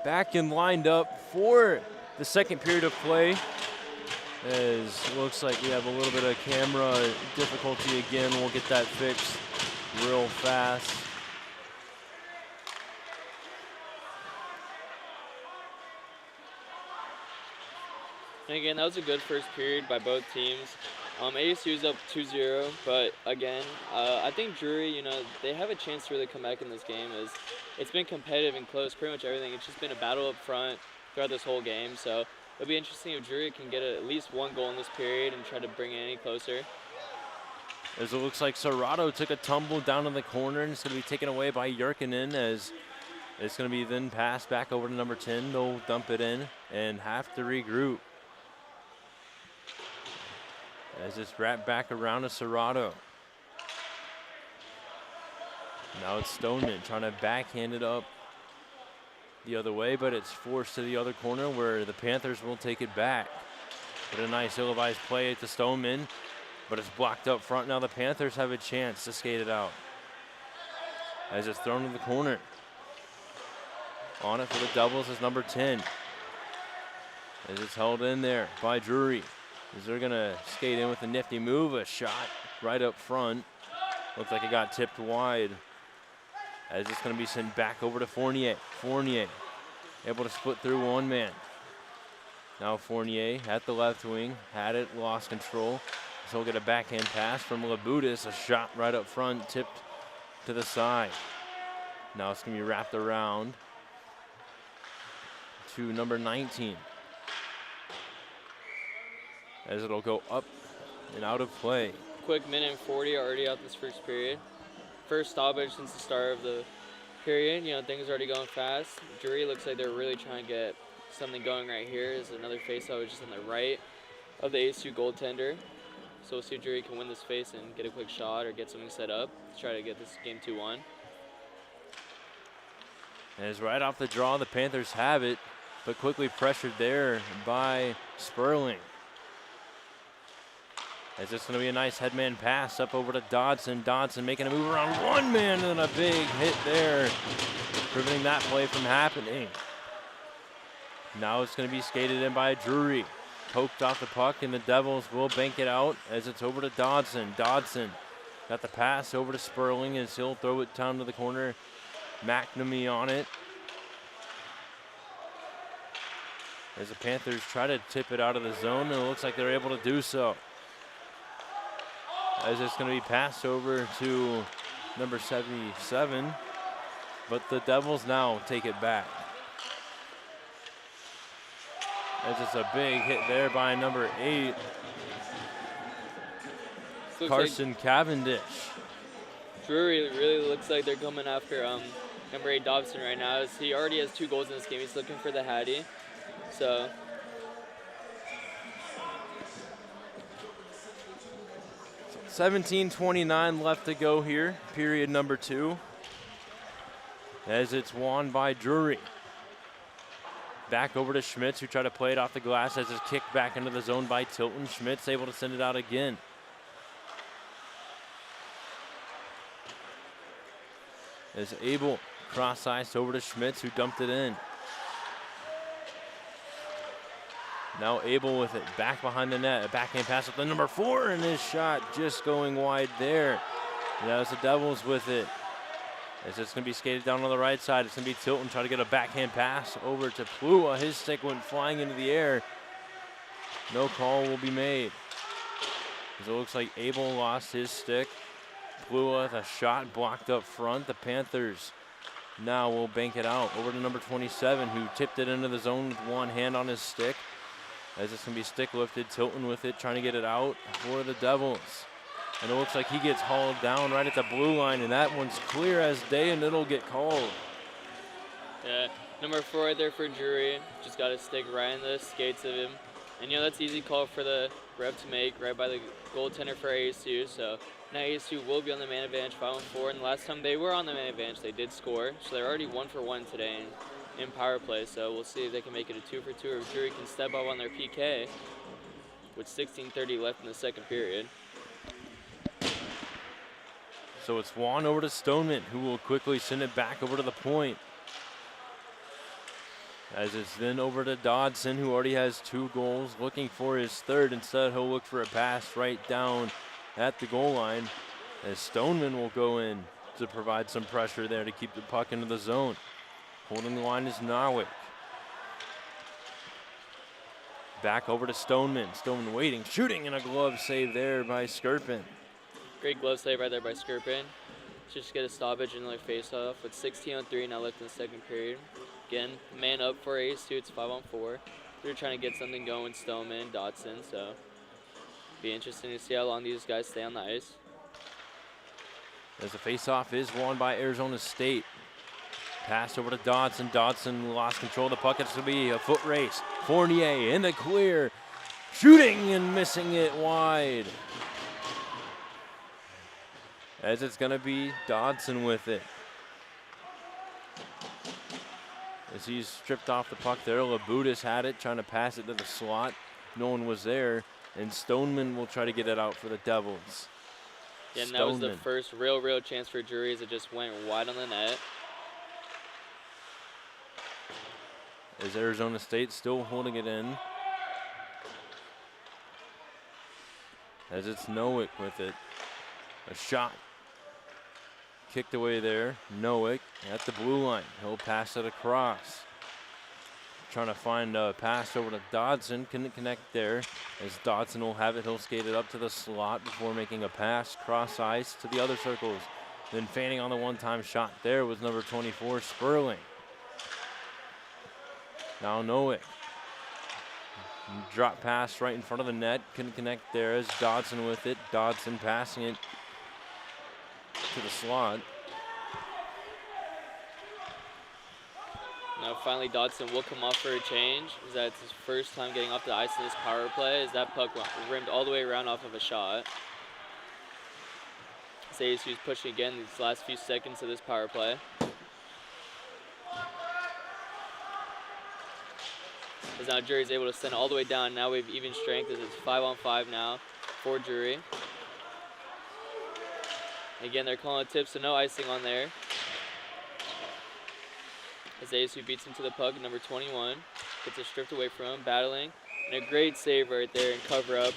back and lined up for the second period of play. As it looks like we have a little bit of camera difficulty again. We'll get that fixed real fast. And again, that was a good first period by both teams. ASU's up 2-0, but again, I think Drury, they have a chance to really come back in this game. As it's been competitive and close, pretty much everything. It's just been a battle up front throughout this whole game. So it'll be interesting if Drury can get at least one goal in this period and try to bring it any closer. As it looks like Serrato took a tumble down in the corner, and it's going to be taken away by Jurkinen, as it's going to be then passed back over to number 10. They'll dump it in and have to regroup. As it's wrapped back around to Serrato. Now it's Stoneman trying to backhand it up the other way, but it's forced to the other corner where the Panthers will take it back. But a nice ill-advised play to Stoneman, but it's blocked up front. Now the Panthers have a chance to skate it out. As it's thrown to the corner. On it for the Devils is number 10. As it's held in there by Drury. As they're gonna skate in with a nifty move, a shot right up front. Looks like it got tipped wide. As it's gonna be sent back over to Fournier. Fournier able to split through one man. Now Fournier at the left wing, had it, lost control. So he'll get a backhand pass from Labutis, a shot right up front, tipped to the side. Now it's gonna be wrapped around to number 19. As it'll go up and out of play. Quick minute and 40 already out this first period. First stoppage since the start of the period. Things are already going fast. Drury looks like they're really trying to get something going right here. Is another faceoff just on the right of the ASU goaltender. So we'll see if Drury can win this face and get a quick shot or get something set up to try to get this game 2-1. As right off the draw, the Panthers have it, but quickly pressured there by Sperling. As it's going to be a nice headman pass up over to Dodson. Dodson making a move around one man and a big hit there, preventing that play from happening. Now it's going to be skated in by Drury. Poked off the puck, and the Devils will bank it out as it's over to Dodson. Dodson got the pass over to Sperling as he'll throw it down to the corner. McNamee on it. As the Panthers try to tip it out of the zone, and it looks like they're able to do so. As it's going to be passed over to number 77, but the Devils now take it back. As it's a big hit there by number 8, Carson Cavendish. Drury really looks like they're coming after number 8 Dobson right now, as he already has 2 goals in this game. He's looking for the Hattie. So 17:29 left to go here, period number 2. As it's won by Drury. Back over to Schmitz, who tried to play it off the glass as it's kicked back into the zone by Tilton. Schmitz able to send it out again. As Abel cross-ice over to Schmitz, who dumped it in. Now Abel with it back behind the net. A backhand pass with the number 4, and his shot just going wide there. And that was the Devils with it. As it's going to be skated down on the right side, it's going to be Tilton trying to get a backhand pass over to Plua. His stick went flying into the air. No call will be made. As it looks like Abel lost his stick. Plua with a shot blocked up front. The Panthers now will bank it out over to number 27, who tipped it into the zone with one hand on his stick. As it's going to be stick lifted, Tilton with it, trying to get it out for the Devils. And it looks like he gets hauled down right at the blue line, and that one's clear as day, and it'll get called. Yeah, number 4 right there for Drury. Just got to stick right in the skates of him. And, that's easy call for the ref to make right by the goaltender for ASU. So now ASU will be on the man advantage 5-4. And the last time they were on the man advantage, they did score. So they're already 1 for 1 today in power play. So we'll see if they can make it a 2 for 2, or if Drury can step up on their PK with 16:30 left in the second period. So it's Juan over to Stoneman, who will quickly send it back over to the point. As it's then over to Dodson, who already has 2 goals, looking for his third. Instead, he'll look for a pass right down at the goal line, as Stoneman will go in to provide some pressure there to keep the puck into the zone. Holding the line is Narwick. Back over to Stoneman. Stoneman waiting, shooting, and a glove save there by Skirpin. Great glove save right there by Skirpin. Just get a stoppage and like face off with 16:03 now left in the second period. Again, man up for Ace too. It's 5-on-4. They're trying to get something going, Stoneman, Dodson. So be interesting to see how long these guys stay on the ice. As the faceoff is won by Arizona State. Pass over to Dodson. Dodson lost control of the puck. It's going to be a foot race. Fournier in the clear. Shooting and missing it wide. As it's going to be Dodson with it. As he's stripped off the puck there, Labutis had it, trying to pass it to the slot. No one was there, and Stoneman will try to get it out for the Devils. Yeah, and that was the first real chance for Drury as it just went wide on the net. As Arizona State still holding it in. As it's Nowick with it. A shot. Kicked away there. Nowick at the blue line. He'll pass it across. Trying to find a pass over to Dodson. Couldn't connect there. As Dodson will have it, he'll skate it up to the slot before making a pass cross ice to the other circles. Then fanning on the one-time shot there was number 24, Sperling. Now Nowick. Drop pass right in front of the net. Couldn't connect there as Dodson with it. Dodson passing it to the slot. Now finally Dodson will come off for a change. That's his first time getting off the ice in this power play as that puck rimmed all the way around off of a shot. Sayes who's pushing again these last few seconds of this power play. As now Drury's able to send it all the way down. Now we have even strength as it's 5-on-5 now for Drury. Again, they're calling a tip, so no icing on there. As Asu beats him to the puck, number 21. Gets it stripped away from him, battling. And a great save right there and cover up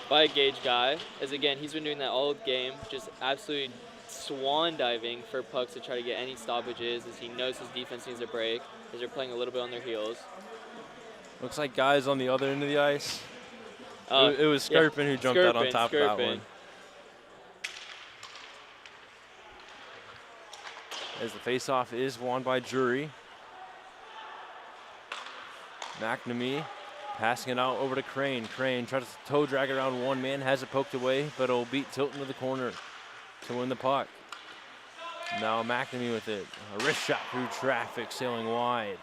by a Gage guy. As again, he's been doing that all game, just absolutely swan diving for pucks to try to get any stoppages as he knows his defense needs a break as they're playing a little bit on their heels. Looks like guys on the other end of the ice. It was Skirpin who jumped out on top of that one. As the faceoff is won by Drury. McNamee passing it out over to Crane. Crane tries to toe drag around one man, has it poked away, but it'll beat Tilton to the corner to win the puck. Now McNamee with it. A wrist shot through traffic, sailing wide.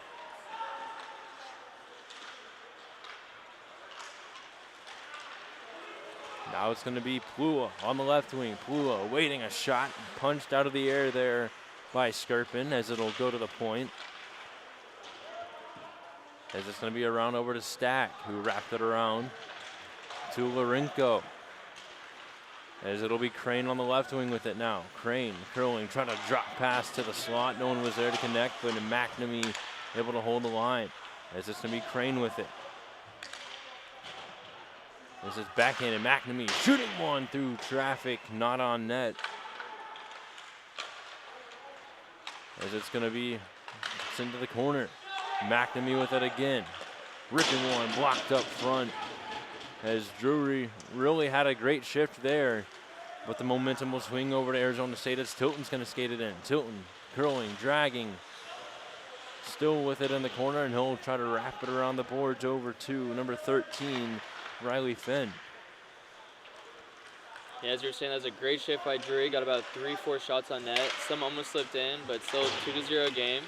Now it's going to be Plua on the left wing. Plua awaiting a shot, punched out of the air there by Skirpin as it'll go to the point. As it's going to be around over to Stack, who wrapped it around to Larenko. As it'll be Crane on the left wing with it now. Crane curling, trying to drop pass to the slot. No one was there to connect, but McNamee able to hold the line. As it's going to be Crane with it. This is backhanded. McNamee shooting one through traffic, not on net. As it's going to be into the corner. McNamee with it again. Ripping one, blocked up front. As Drury really had a great shift there, but the momentum will swing over to Arizona State as Tilton's going to skate it in. Tilton curling, dragging, still with it in the corner, and he'll try to wrap it around the boards over to number 13, Riley Finn. Yeah, as you were saying, that was a great shift by Drury. Got about 3-4 shots on net. Some almost slipped in, but still 2-0 game.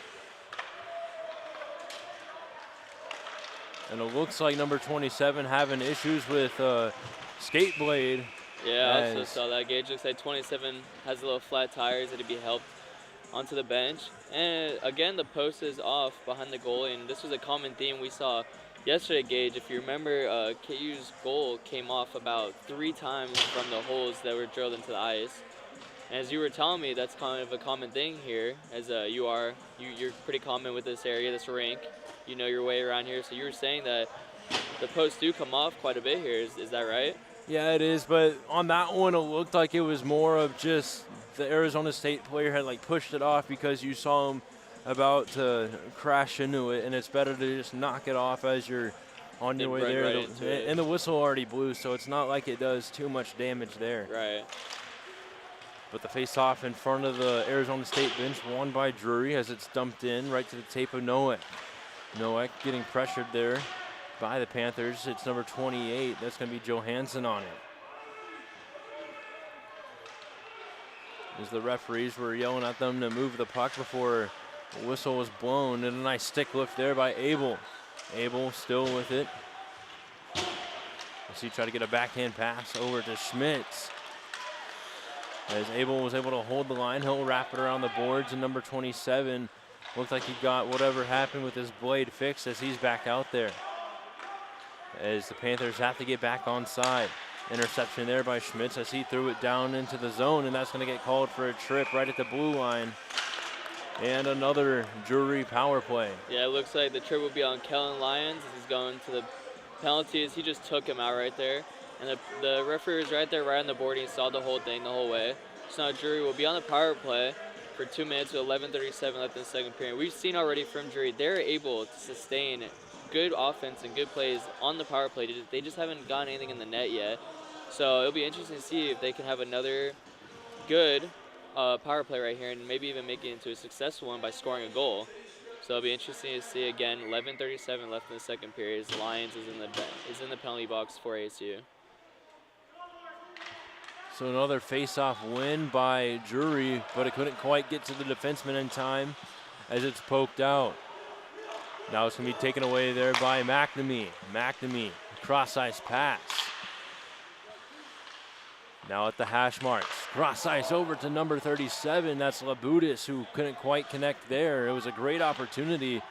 And it looks like number 27 having issues with skate blade. Yeah, I also saw that. Gage looks like 27 has a little flat tires that he'd be helped onto the bench. And again, the post is off behind the goal, and this was a common theme we saw yesterday, Gage. If you remember, KU's goal came off about 3 times from the holes that were drilled into the ice. And as you were telling me, that's kind of a common thing here, as you're pretty common with this area, this rink. you know your way around here. So you were saying that the posts do come off quite a bit here. Is that right? Yeah, it is, but on that one, it looked like it was more of just the Arizona State player had like pushed it off because you saw him about to crash into it, and it's better to just knock it off as you're on your way run there. right into it. And the whistle already blew, so it's not like it does too much damage there. Right. But the face-off in front of the Arizona State bench won by Drury as it's dumped in right to the tape of Noack. Noack getting pressured there by the Panthers. It's number 28. That's going to be Johansson on it. As the referees were yelling at them to move the puck before the whistle was blown. And a nice stick lift there by Abel. Abel still with it. As he tried to get a backhand pass over to Schmitz. As Abel was able to hold the line, he'll wrap it around the boards. And number 27 looked like he got whatever happened with his blade fixed as he's back out there. As the Panthers have to get back on side. Interception there by Schmitz as he threw it down into the zone, and that's going to get called for a trip right at the blue line. And another Drury power play. Yeah, it looks like the trip will be on Kellen Lyons as he's going to the penalties. He just took him out right there. And the referee was right there, right on the board. He saw the whole thing the whole way. So now Drury will be on the power play for 2 minutes with 11:37 left in the second period. We've seen already from Drury, they're able to sustain good offense and good plays on the power play. They just haven't gotten anything in the net yet. So it'll be interesting to see if they can have another good power play right here and maybe even make it into a successful one by scoring a goal. So it'll be interesting to see again. 11:37 left in the second period. Lyons is in the penalty box for ASU. So another face-off win by Drury, but it couldn't quite get to the defenseman in time as it's poked out. Now it's going to be taken away there by McNamee. McNamee, cross-ice pass. Now at the hash marks. Cross-ice over to number 37. That's Labutis, who couldn't quite connect there. It was a great opportunity,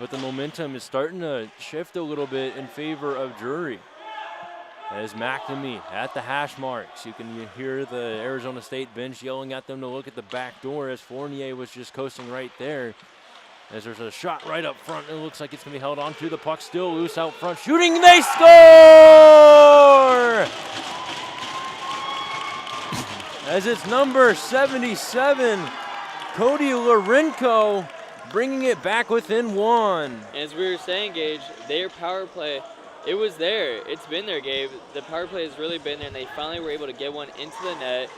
but the momentum is starting to shift a little bit in favor of Drury. As McNamee at the hash marks. You can hear the Arizona State bench yelling at them to look at the back door as Fournier was just coasting right there. As there's a shot right up front, it looks like it's going to be held on to. The puck still loose out front. Shooting, they score! As it's number 77, Cody Larenko bringing it back within one. As we were saying, Gage, their power play, it was there. It's been there, Gabe. The power play has really been there, and they finally were able to get one into the net.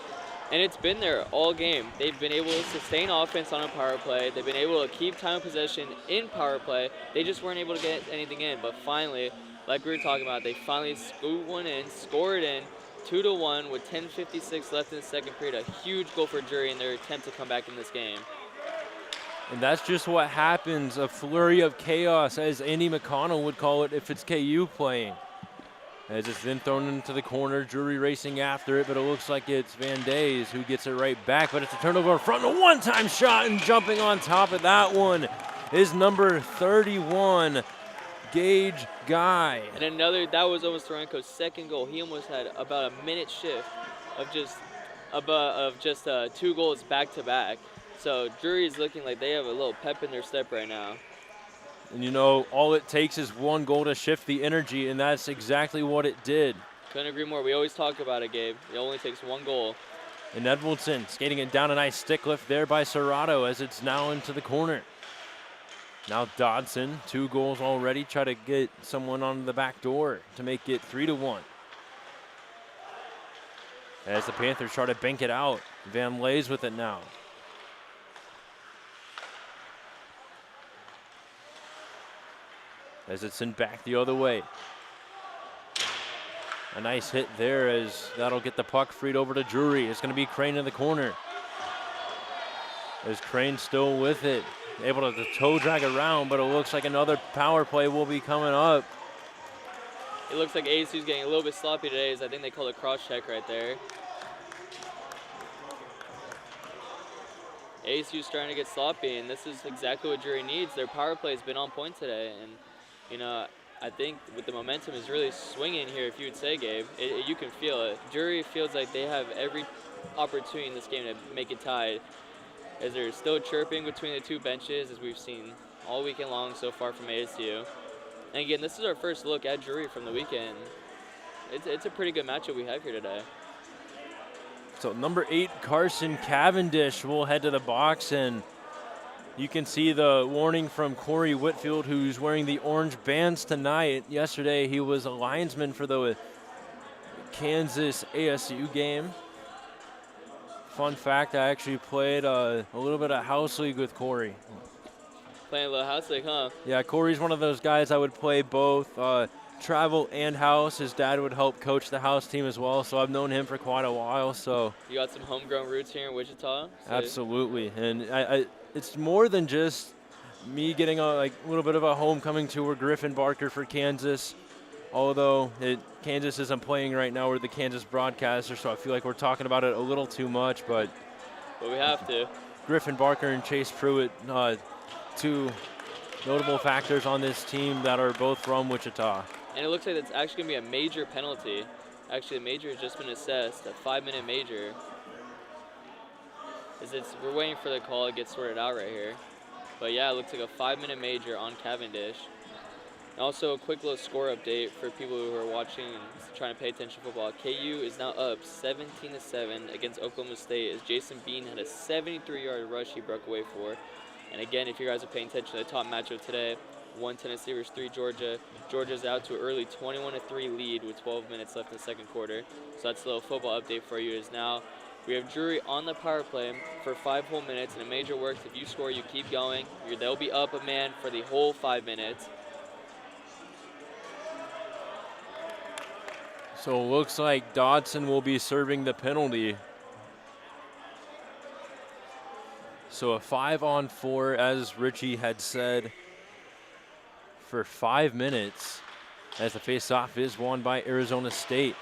And it's been there all game. They've been able to sustain offense on a power play. They've been able to keep time of possession in power play. They just weren't able to get anything in. But finally, like we were talking about, they finally scooped one in, scored in, 2-1 with 10:56 left in the second period. A huge goal for Drury in their attempt to come back in this game. And that's just what happens, a flurry of chaos, as Andy McConnell would call it if it's KU playing. As it's then thrown into the corner, Drury racing after it, but it looks like it's Van Days who gets it right back, but it's a turnover in front, a one-time shot, and jumping on top of that one is number 31, Gage Guy. And another, that was almost Lorenko's second goal. He almost had about a minute shift of just 2 goals back-to-back. So Drury is looking like they have a little pep in their step right now. And you know, all it takes is one goal to shift the energy, and that's exactly what it did. Couldn't agree more. We always talk about it, Gabe. It only takes one goal. And Edwardson skating it down, a nice stick lift there by Serrato as it's now into the corner. Now Dodson, 2 goals already, try to get someone on the back door to make it 3-1. As the Panthers try to bank it out, Van Leys with it now. As it's sent back the other way. A nice hit there as that'll get the puck freed over to Drury. It's going to be Crane in the corner. As Crane still with it. Able to toe drag around, but it looks like another power play will be coming up. It looks like ASU's getting a little bit sloppy today, as I think they called a cross check right there. ASU's starting to get sloppy, and this is exactly what Drury needs. Their power play has been on point today, and you know, I think with the momentum is really swinging here, if you would say, Gabe. You can feel it. Drury feels like they have every opportunity in this game to make it tied, as they're still chirping between the two benches, as we've seen all weekend long so far from ASU. And again, this is our first look at Drury from the weekend. It's a pretty good matchup we have here today. So number 8, Carson Cavendish will head to the box, and you can see the warning from Corey Whitfield, who's wearing the orange bands tonight. Yesterday, he was a linesman for the Kansas ASU game. Fun fact, I actually played a little bit of house league with Corey. Playing a little house league, huh? Yeah, Corey's one of those guys I would play both travel and house. His dad would help coach the house team as well, so I've known him for quite a while. So you got some homegrown roots here in Wichita? So absolutely, and it's more than just me getting a little bit of a homecoming tour. Griffin Barker for Kansas, although Kansas isn't playing right now. We're the Kansas broadcaster, so I feel like we're talking about it a little too much, but we have to. Griffin Barker and Chase Pruitt, 2 notable factors on this team that are both from Wichita. And it looks like it's actually going to be a major penalty. Actually, a major has just been assessed, a 5-minute major. We're waiting for the call to get sorted out right here. But yeah, it looks like a 5-minute major on Cavendish. And also a quick little score update for people who are watching and trying to pay attention to football. KU is now up 17-7 against Oklahoma State as Jason Bean had a 73-yard rush he broke away for. And again, if you guys are paying attention to the top matchup today, 1 Tennessee versus 3 Georgia. Georgia's out to an early 21-3 lead with 12 minutes left in the second quarter. So that's a little football update for you. Is now we have Drury on the power play for 5 whole minutes, and a major works. If you score, you keep going. They'll be up a man for the whole 5 minutes. So it looks like Dodson will be serving the penalty. So a 5-on-4, as Richie had said, for 5 minutes, as the face-off is won by Arizona State.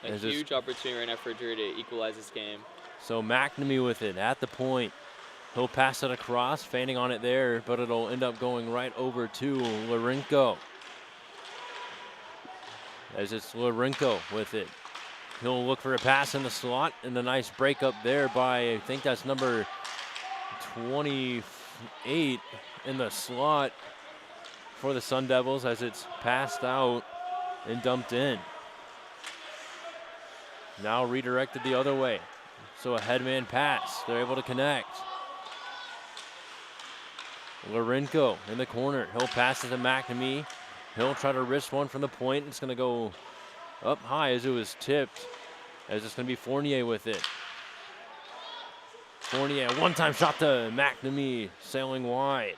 A huge opportunity right now for Drury to equalize this game. So McNamee with it at the point. He'll pass it across, feigning on it there, but it'll end up going right over to Larenko. As it's Larenko with it. He'll look for a pass in the slot, and a nice break up there by, I think that's number 28 in the slot for the Sun Devils, as it's passed out and dumped in. Now redirected the other way. So a headman pass. They're able to connect. Larenko in the corner. He'll pass it to McNamee. He'll try to wrist one from the point. It's going to go up high as it was tipped. As it's going to be Fournier with it. Fournier, a one-time shot to McNamee, sailing wide.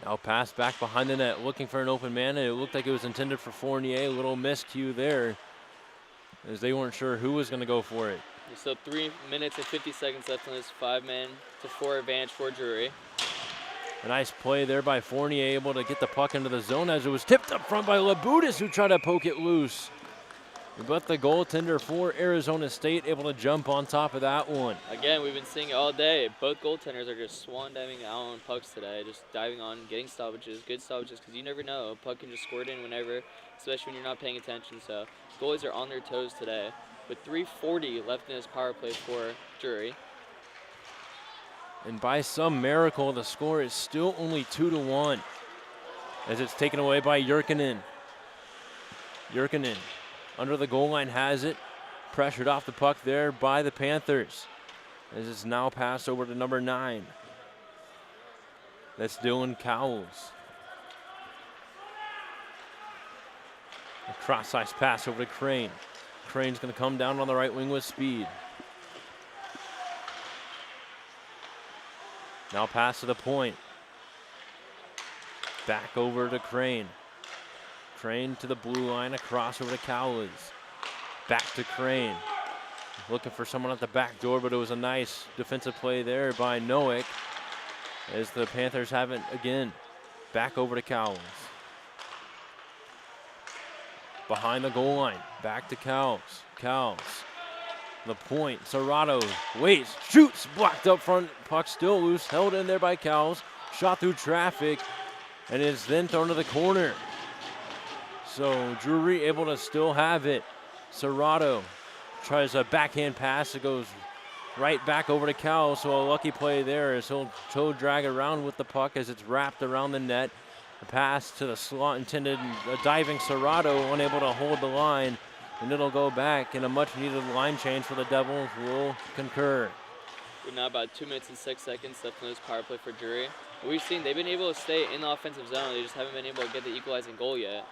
Now pass back behind the net, looking for an open man, and it looked like it was intended for Fournier. A little miscue there, as they weren't sure who was going to go for it. So 3 minutes and 50 seconds left on this 5-man to 4 advantage for Drury. A nice play there by Fournier, able to get the puck into the zone as it was tipped up front by Labutis, who tried to poke it loose. But the goaltender for Arizona State able to jump on top of that one. Again, we've been seeing it all day. Both goaltenders are just swan diving out on pucks today, just diving on, getting stoppages, good stoppages, because you never know. A puck can just squirt in whenever, especially when you're not paying attention. So goalies are on their toes today. With 3:40 left in this power play for Drury. And by some miracle, the score is still only 2-1 as it's taken away by Jyrkinen. Jyrkinen under the goal line has it, pressured off the puck there by the Panthers. As it's now passed over to number 9. That's Dylan Cowles. A cross-ice pass over to Crane. Crane's going to come down on the right wing with speed. Now pass to the point. Back over to Crane. Crane to the blue line, across over to Cowles. Back to Crane. Looking for someone at the back door, but it was a nice defensive play there by Nowick, as the Panthers have it again. Back over to Cowles. Behind the goal line, back to Cowles. Cowles, the point, Serrato waits, shoots, blocked up front, puck still loose, held in there by Cowles, shot through traffic, and is then thrown to the corner. So Drury able to still have it. Serrato tries a backhand pass, it goes right back over to Cal, so a lucky play there as he'll toe drag around with the puck as it's wrapped around the net. A pass to the slot intended, a diving Serrato unable to hold the line, and it'll go back, and a much-needed line change for the Devils will concur. We're now about 2 minutes and 6 seconds left in this power play for Drury. We've seen they've been able to stay in the offensive zone. They just haven't been able to get the equalizing goal yet.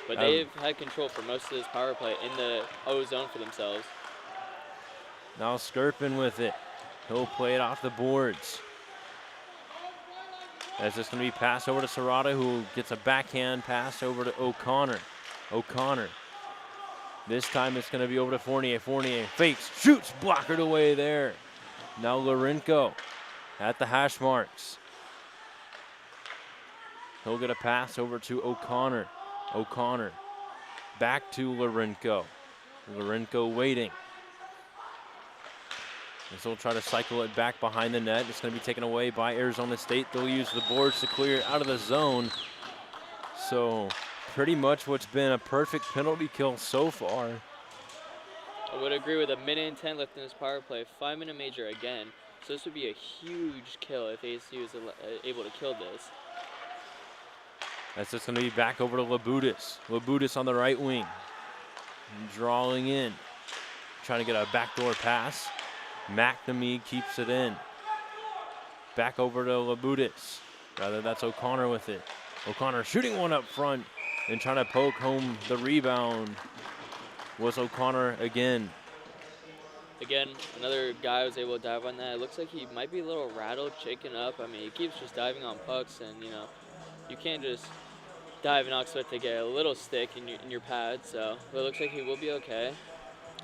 But they've had control for most of this power play in the O zone for themselves. Now Skirpin with it. He'll play it off the boards. As this going to be passed over to Serrata, who gets a backhand pass over to O'Connor. O'Connor. This time it's going to be over to Fournier. Fournier fakes, shoots, blockered away there. Now Lorenko at the hash marks. He'll get a pass over to O'Connor. O'Connor back to Lorenko. Lorenko waiting. And so he'll try to cycle it back behind the net. It's going to be taken away by Arizona State. They'll use the boards to clear it out of the zone. So pretty much what's been a perfect penalty kill so far. I would agree with a minute and 10 left in this power play. 5-minute major again. So this would be a huge kill if ASU is able to kill this. That's just going to be back over to Labutis. Labutis on the right wing. Drawing in. Trying to get a backdoor pass. McNamee keeps it in. Back over to Labutis. Rather, that's O'Connor with it. O'Connor shooting one up front and trying to poke home the rebound was O'Connor again. Again, another guy was able to dive on that. It looks like he might be a little rattled, shaken up. I mean, he keeps just diving on pucks, and, you know, you can't just dive and not expect to get a little stick in your pad. So it looks like he will be okay.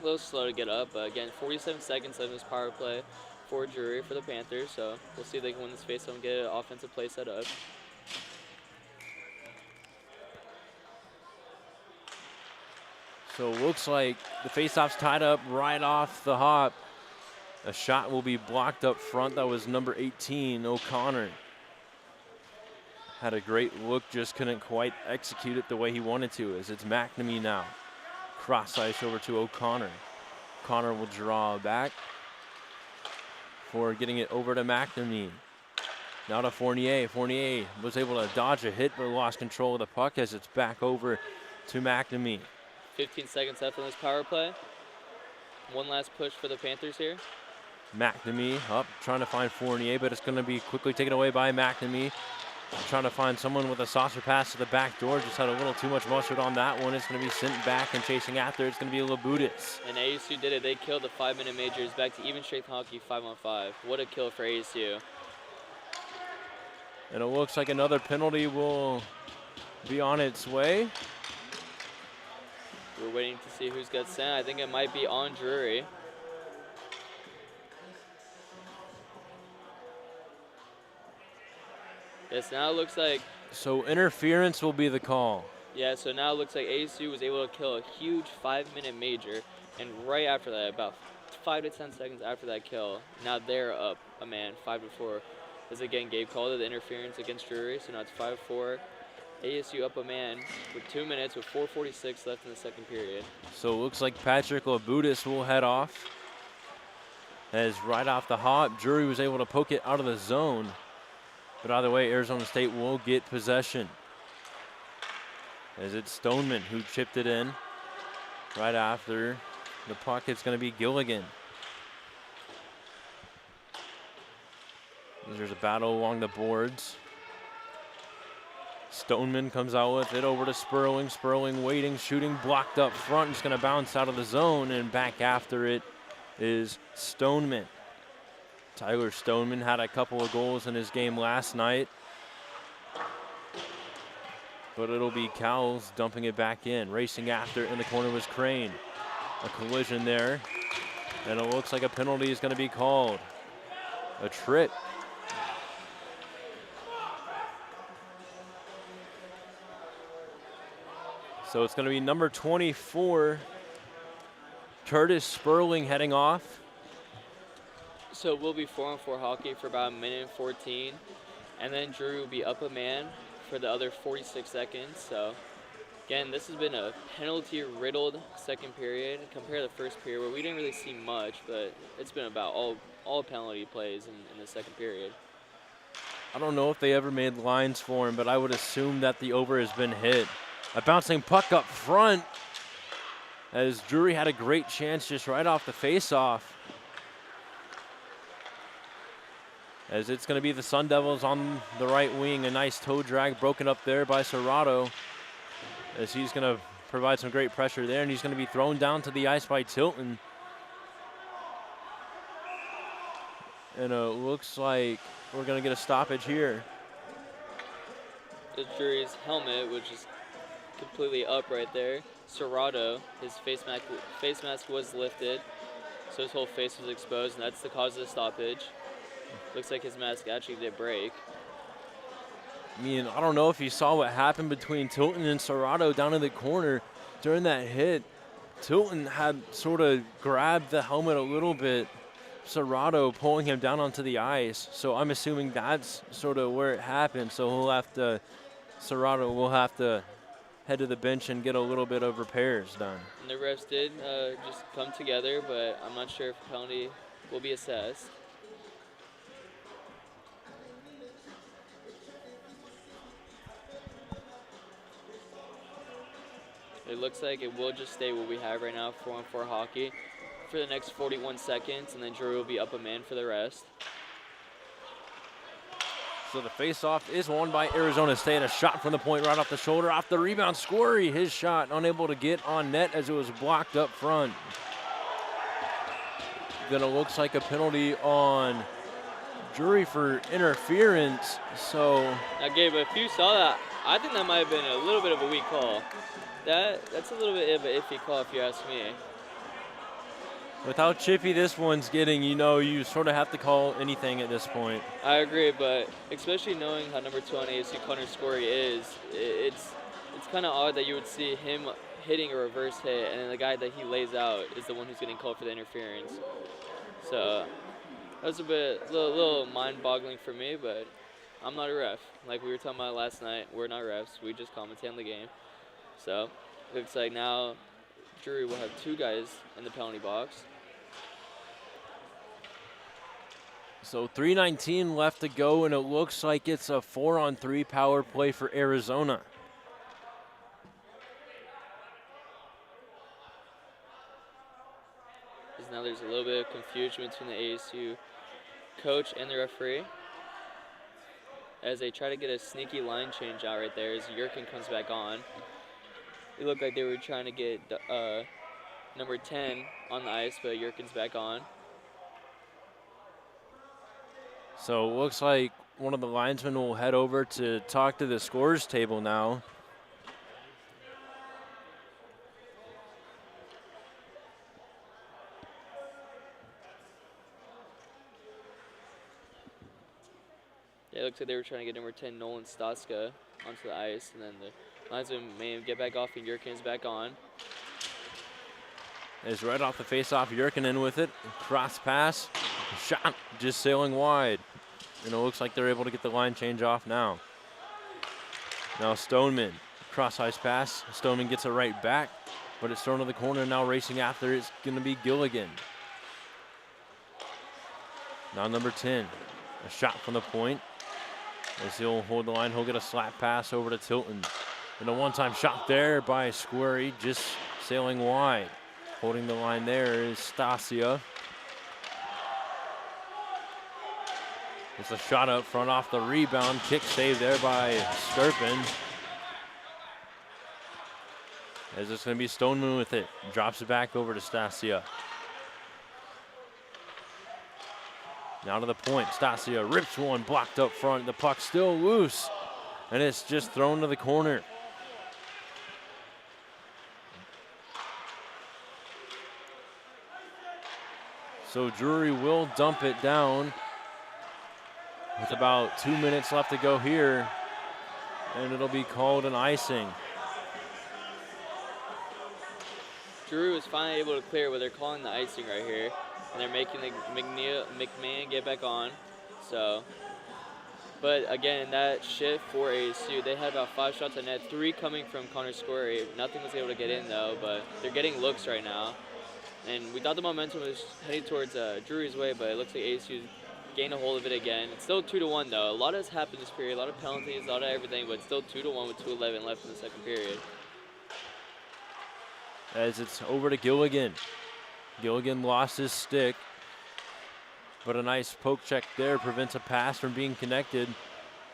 A little slow to get up, but again, 47 seconds left in this power play for Drury for the Panthers. So we'll see if they can win this faceoff and get an offensive play set up. So it looks like the faceoff's tied up right off the hop. A shot will be blocked up front. That was number 18, O'Connor. Had a great look, just couldn't quite execute it the way he wanted to, as it's McNamee now. Cross ice over to O'Connor. O'Connor will draw back for getting it over to McNamee. Now to Fournier. Fournier was able to dodge a hit, but lost control of the puck as it's back over to McNamee. 15 seconds left on this power play. One last push for the Panthers here. McNamee up, trying to find Fournier, but it's going to be quickly taken away by McNamee. Trying to find someone with a saucer pass to the back door. Just had a little too much mustard on that one. It's going to be sent back and chasing after. It's going to be Labutis. And ASU did it. They killed the 5-minute majors back to even strength hockey 5-on-5. What a kill for ASU. And it looks like another penalty will be on its way. We're waiting to see who's got sent. I think it might be on Drury. Yes, now it looks like... So interference will be the call. Yeah, so now it looks like ASU was able to kill a huge 5-minute major. And right after that, about 5 to 10 seconds after that kill, now they're up a man, 5-4. As again, Gabe called it the interference against Drury, so now it's 5-4. ASU up a man with 2 minutes with 4:46 left in the second period. So it looks like Patrick Labutis will head off. As right off the hop, Drury was able to poke it out of the zone. But either way, Arizona State will get possession. As it's Stoneman who chipped it in right after the puck. It's going to be Gilligan. There's a battle along the boards. Stoneman comes out with it over to Sperling. Sperling waiting, shooting, blocked up front. It's going to bounce out of the zone, and back after it is Stoneman. Tyler Stoneman had a couple of goals in his game last night. But it'll be Cowles dumping it back in. Racing after in the corner was Crane. A collision there. And it looks like a penalty is going to be called. A trip. So it's going to be number 24, Curtis Sperling, heading off. So we'll be 4-on-4 hockey for about 1:14. And then Drury will be up a man for the other 46 seconds. So Again, this has been a penalty-riddled second period compared to the first period where we didn't really see much, but it's been about all penalty plays in the second period. I don't know if they ever made lines for him, but I would assume that the over has been hit. A bouncing puck up front as Drury had a great chance just right off the face-off. As it's going to be the Sun Devils on the right wing. A nice toe drag broken up there by Serrato, as he's going to provide some great pressure there, and he's going to be thrown down to the ice by Tilton. And it looks like we're going to get a stoppage here. The Drury's helmet, which is completely up right there. Serrato, his face mask was lifted, so his whole face was exposed, and that's the cause of the stoppage. Looks like his mask actually did break. I mean, I don't know if you saw what happened between Tilton and Serrato down in the corner during that hit. Tilton had sort of grabbed the helmet a little bit, Serrato pulling him down onto the ice. So I'm assuming that's sort of where it happened. So Serrato will have to head to the bench and get a little bit of repairs done. And the refs did just come together, but I'm not sure if a penalty will be assessed. It looks like it will just stay what we have right now, 4-on-4 hockey, for the next 41 seconds, and then Drury will be up a man for the rest. So the face-off is won by Arizona State. A shot from the point right off the shoulder. Off the rebound, Squirry, his shot unable to get on net as it was blocked up front. Then it looks like a penalty on Drury for interference. So Now, Gabe, if you saw that, I think that might have been a little bit of a weak call. That's a little bit of an iffy call if you ask me. with how chippy this one's getting, you sort of have to call anything at this point. I agree, but especially knowing how number 2 on ASU Connor Scory is, it's kind of odd that you would see him hitting a reverse hit, and then the guy that he lays out is the one who's getting called for the interference. So that was a little mind-boggling for me, but I'm not a ref. Like we were talking about last night, we're not refs. We just commentate on the game. So looks like now Drury will have 2 guys in the penalty box. So 3:19 left to go, and it looks like it's a 4-on-3 power play for Arizona. Now there's a little bit of confusion between the ASU coach and the referee as they try to get a sneaky line change out right there as Yurkin comes back on. It looked like they were trying to get number 10 on the ice, but Yurkin's back on. So it looks like one of the linesmen will head over to talk to the scores table now. Yeah, it looks like they were trying to get number 10, Nolan Staska, onto the ice, and then the linesman may get back off, and Yurkin's back on. Is right off the face-off, Yurkin in with it. Cross pass, shot just sailing wide. And it looks like they're able to get the line change off now. Now Stoneman, cross ice pass. Stoneman gets it right back, but it's thrown to the corner. Now racing after it's going to be Gilligan. Now number 10, a shot from the point. As he'll hold the line, he'll get a slap pass over to Tilton. And a one-time shot there by Squirry, just sailing wide. Holding the line there is Stasia. It's a shot up front off the rebound. Kick save there by Sturpin. As it's going to be Stoneman with it. Drops it back over to Stasia. Now to the point. Stasia rips one, blocked up front. The puck still loose. And it's just thrown to the corner. So Drury will dump it down with about 2 minutes left to go here, and it'll be called an icing. Drury was finally able to clear, but they're calling the icing right here, and they're making the McMahon get back on. So But again, that shift for ASU, they had about 5 shots on net, 3 coming from Connor Square. Nothing was able to get in though, but they're getting looks right now. And we thought the momentum was heading towards Drury's way, but it looks like ASU gained a hold of it again. It's still 2-1 though. A lot has happened this period, a lot of penalties, a lot of everything, but it's still 2-1 with 2:11 left in the second period. As it's over to Gilligan. Gilligan lost his stick, but a nice poke check there prevents a pass from being connected.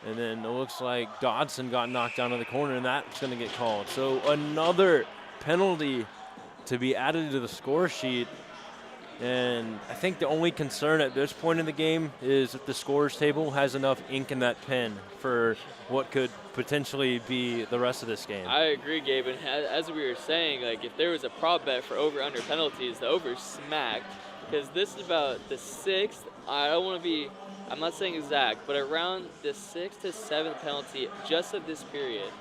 And then it looks like Dodson got knocked down in the corner, and that's going to get called. So another penalty to be added to the score sheet. And I think the only concern at this point in the game is if the scorers table has enough ink in that pen for what could potentially be the rest of this game. I agree, Gabe. And as we were saying, like if there was a prop bet for over/under penalties, the over smacked, because this is about the 6th. I'm not saying exact, but around the 6th to 7th penalty just of this period.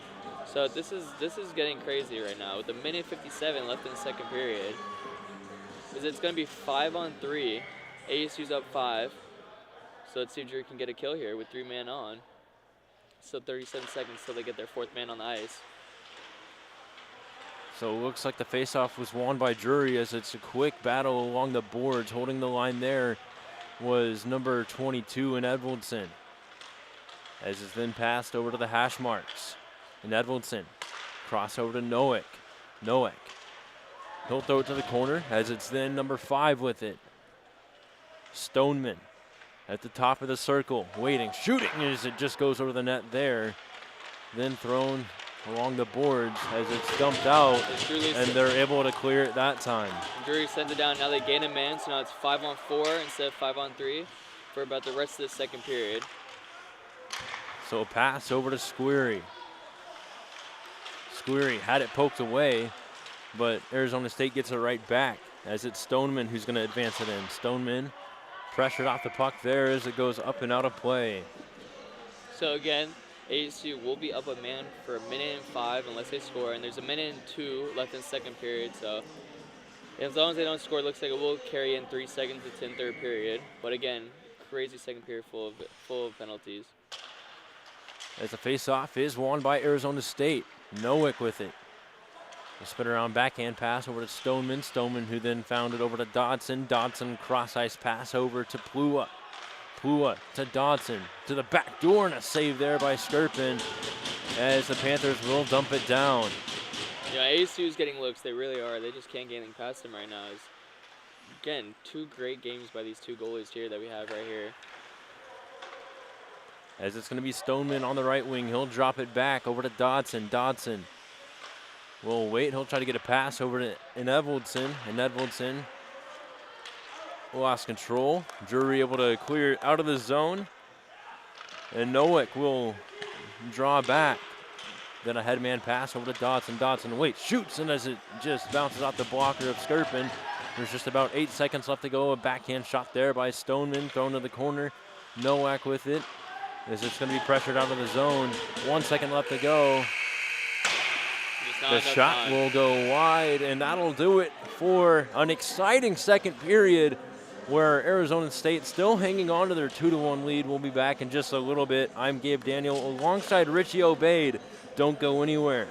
So this is getting crazy right now with a minute 57 left in the second period. Because it's going to be 5-on-3. ASU's up 5. So let's see if Drury can get a kill here with 3 men on. So 37 seconds till they get their 4th man on the ice. So it looks like the faceoff was won by Drury as it's a quick battle along the boards. Holding the line there was number 22 in Edwardson. As it's then passed over to the hash marks. And Edwardson cross over to Noack. Noack. He'll throw it to the corner as it's then number 5 with it. Stoneman at the top of the circle, waiting, shooting as it just goes over the net there. Then thrown along the boards as it's dumped out, and they're able to clear it that time. Drury sends it down. Now they gain a man, so now it's 5-on-4 instead of 5-on-3 for about the rest of the second period. So a pass over to Squeary. Squeary had it poked away, but Arizona State gets it right back as it's Stoneman who's going to advance it in. Stoneman pressured off the puck there as it goes up and out of play. So again, ASU will be up a man for a minute and 5 unless they score, and there's a minute and 2 left in the second period. So as long as they don't score, it looks like it will carry in 3 seconds to 10 third period. But again, crazy second period full of penalties. As the face-off is won by Arizona State. Noack with it. A spin around backhand pass over to Stoneman. Stoneman who then found it over to Dodson. Dodson cross-ice pass over to Plua. Plua to Dodson. To the back door and a save there by Skirpin as the Panthers will dump it down. Yeah, ASU's getting looks. They really are. They just can't get anything past them right now. It's, again, 2 great games by these 2 goalies here that we have right here. As it's going to be Stoneman on the right wing. He'll drop it back over to Dodson. Dodson will wait. He'll try to get a pass over to Edwardson. And Edwardson lost control. Drury able to clear it out of the zone. And Noack will draw back. Then a headman pass over to Dodson. Dodson waits, shoots, and as it just bounces off the blocker of Skirpin, there's just about 8 seconds left to go. A backhand shot there by Stoneman, thrown to the corner. Noack with it. As it's going to be pressured out of the zone. 1 second left to go. The shot will go wide, and that'll do it for an exciting second period where Arizona State still hanging on to their 2-1 lead. We'll be back in just a little bit. I'm Gabe Daniel alongside Richie Obaid. Don't go anywhere.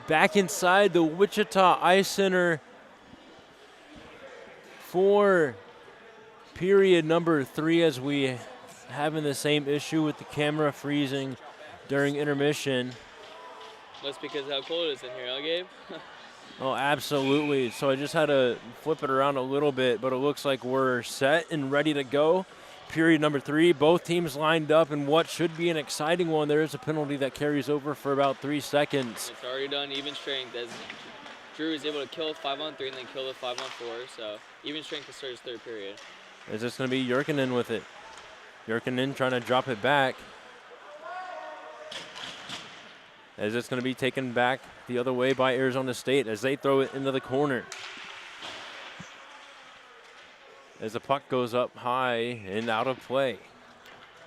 back inside the Wichita Ice Center for period number 3, as we having the same issue with the camera freezing during intermission. That's because of how cold it is in here, huh, Gabe? Oh, absolutely. So I just had to flip it around a little bit, but it looks like we're set and ready to go. Period number 3, both teams lined up in what should be an exciting one. There is a penalty that carries over for about 3 seconds. It's already done even strength as Drew is able to kill 5-on-3 and then kill the 5-on-4. So even strength to start his third period. Is this going to be Jurkinen with it? Jurkinen trying to drop it back. As it's going to be taken back the other way by Arizona State as they throw it into the corner. As the puck goes up high and out of play.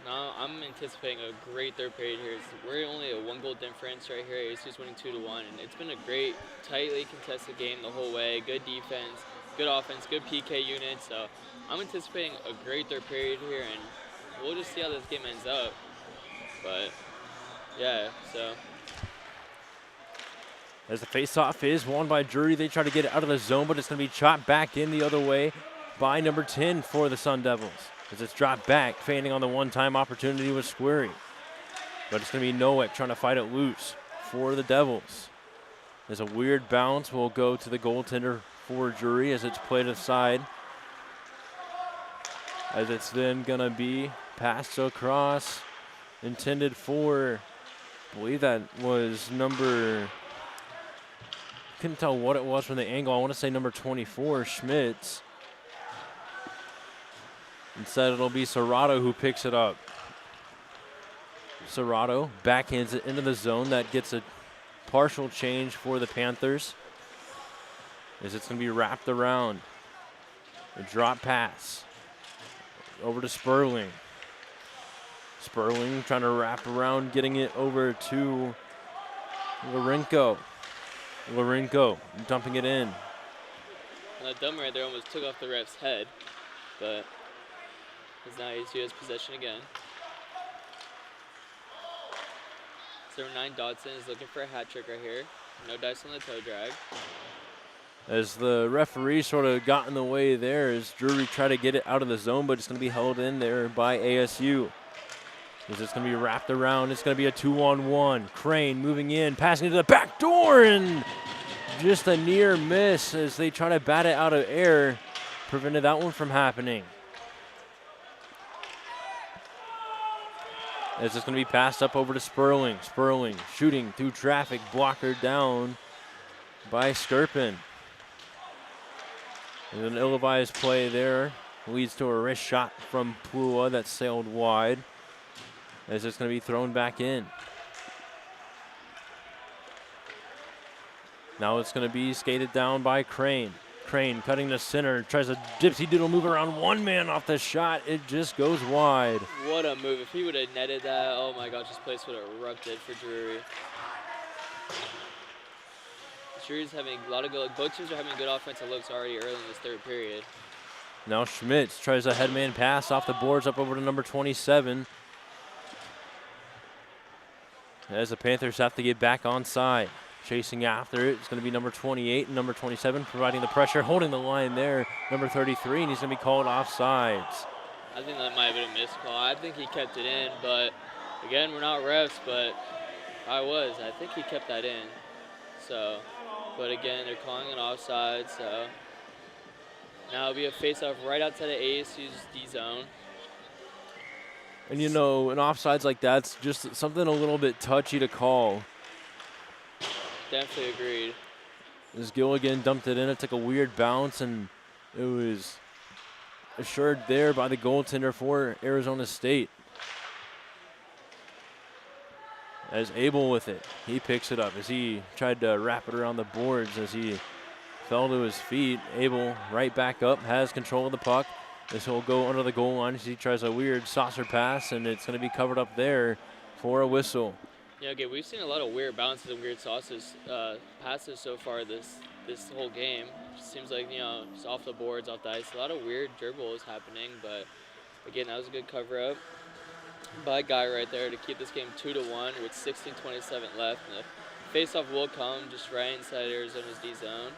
Now I'm anticipating a great third period here. We're only a 1-goal difference right here. ASU's winning 2-1, and it's been a great, tightly contested game the whole way. Good defense, good offense, good PK unit. So I'm anticipating a great third period here, and we'll just see how this game ends up. But yeah, so. As the faceoff is won by Drury, they try to get it out of the zone, but it's going to be chopped back in the other way by number 10 for the Sun Devils. As it's dropped back, feigning on the one-time opportunity with Squirry. But it's going to be Nowak trying to fight it loose for the Devils. There's a weird bounce. Will go to the goaltender for Drury as it's played aside. As it's then going to be passed across, intended for, I believe that was number, couldn't tell what it was from the angle. I want to say number 24, Schmitz. Instead, it'll be Serrato who picks it up. Serrato backhands it into the zone. That gets a partial change for the Panthers, as it's going to be wrapped around. A drop pass over to Sperling. Sperling trying to wrap around, getting it over to Larenko. Larenko dumping it in. That dumb right there almost took off the ref's head, but because now ASU has possession again. So number 9, Dodson, is looking for a hat trick right here. No dice on the toe drag. As the referee sort of got in the way there as Drury tried to get it out of the zone, but it's going to be held in there by ASU. As it's going to be wrapped around. It's going to be a 2-on-1. Crane moving in, passing to the back door, and just a near miss as they try to bat it out of air. Prevented that one from happening. As it's going to be passed up over to Sperling. Sperling shooting through traffic, blocker down by Skirpin. And an ill-advised play there leads to a wrist shot from Pua that sailed wide. As it's going to be thrown back in. Now it's going to be skated down by Crane. Crane cutting the center, tries a dipsy doodle move around one man off the shot. It just goes wide. What a move. If he would have netted that, oh my gosh, this place would have erupted for Drury. Drury's having a lot of good, both teams are having good offensive looks already early in this third period. Now Schmitz tries a headman pass off the boards up over to number 27. As the Panthers have to get back on side. Chasing after it, it's going to be number 28 and number 27 providing the pressure, holding the line there, number 33, and he's going to be called offsides. I think that might have been a missed call. I think he kept it in, but again, we're not refs, but I think he kept that in. So, but again, they're calling an offside, so now it'll be a face-off right outside of ASU's D-zone. And you know, an offsides like that's just something a little bit touchy to call. Definitely agreed. As Gilligan dumped it in, it took a weird bounce, and it was assured there by the goaltender for Arizona State. As Abel with it, he picks it up as he tried to wrap it around the boards as he fell to his feet. Abel right back up, has control of the puck. This will go under the goal line as he tries a weird saucer pass, and it's going to be covered up there for a whistle. Yeah, okay, we've seen a lot of weird bounces and weird passes so far this whole game. It seems like, you know, just off the boards, off the ice. A lot of weird dribbles happening, but again, that was a good cover-up by Guy right there to keep this game 2-1 with 16:27 left in the Face-off will come just right inside Arizona's D zone.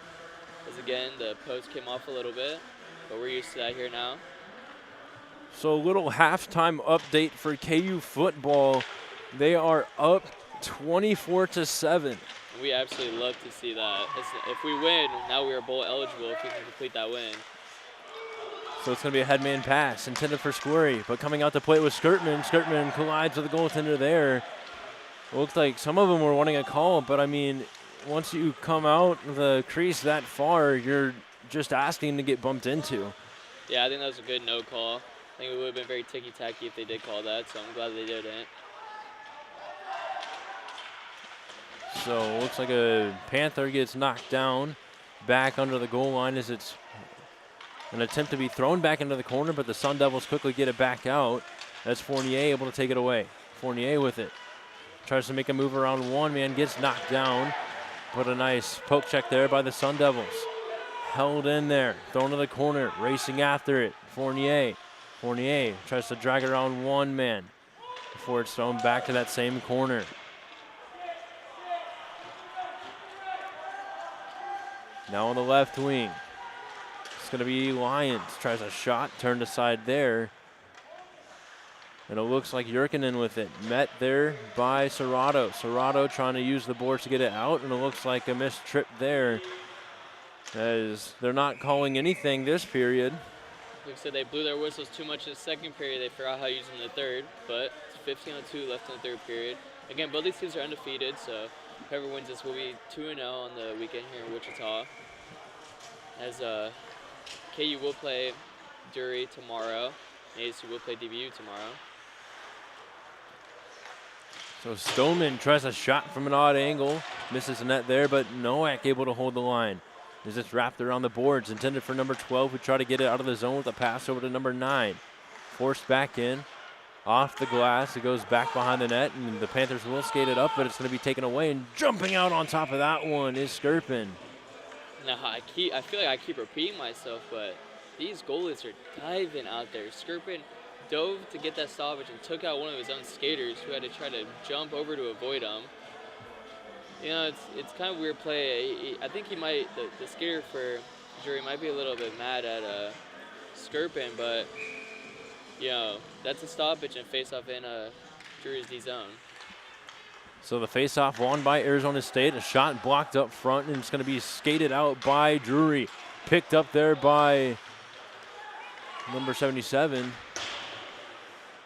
As again, the post came off a little bit, but we're used to that here now. So a little halftime update for KU football. They are up 24-7. We absolutely love to see that. If we win, now we are bowl eligible if we can complete that win. So it's going to be a headman pass intended for Squirry, but coming out to play with Skirtman. Skirtman collides with the goaltender there. It looks like some of them were wanting a call, but I mean, once you come out the crease that far, you're just asking to get bumped into. Yeah, I think that was a good no call. I think it would have been very ticky-tacky if they did call that, so I'm glad they didn't. So it looks like a Panther gets knocked down back under the goal line as it's an attempt to be thrown back into the corner, but the Sun Devils quickly get it back out. That's Fournier able to take it away. Fournier with it. Tries to make a move around one man, gets knocked down. But a nice poke check there by the Sun Devils. Held in there, thrown to the corner, racing after it. Fournier. Fournier tries to drag it around one man before it's thrown back to that same corner. Now on the left wing. It's going to be Lyons. Tries a shot, turned aside there. And it looks like Jurkinen with it. Met there by Serrato. Serrato trying to use the boards to get it out, and it looks like a missed trip there, as they're not calling anything this period. Like I said, they blew their whistles too much in the second period. They forgot how to use them in the third, but it's 15:02 left in the third period. Again, both these teams are undefeated, so whoever wins this will be 2-0 on the weekend here in Wichita. As KU will play Drury tomorrow, and ASU will play DBU tomorrow. So Stoneman tries a shot from an odd angle, misses the net there, but Nowak able to hold the line. As it's wrapped around the boards, intended for number 12, who tried to get it out of the zone with a pass over to number 9. Forced back in, off the glass, it goes back behind the net, and the Panthers will skate it up, but it's going to be taken away, and jumping out on top of that one is Skirpin. Now, I feel like I keep repeating myself, but these goalies are diving out there. Skirpin dove to get that stoppage and took out one of his own skaters who had to try to jump over to avoid him. You know, it's kind of weird play. I think he might, the skater for Drury might be a little bit mad at Skirpin, but, you know, that's a stoppage and face-off in Drury's D zone. So the face-off won by Arizona State. A shot blocked up front, and it's going to be skated out by Drury. Picked up there by number 77.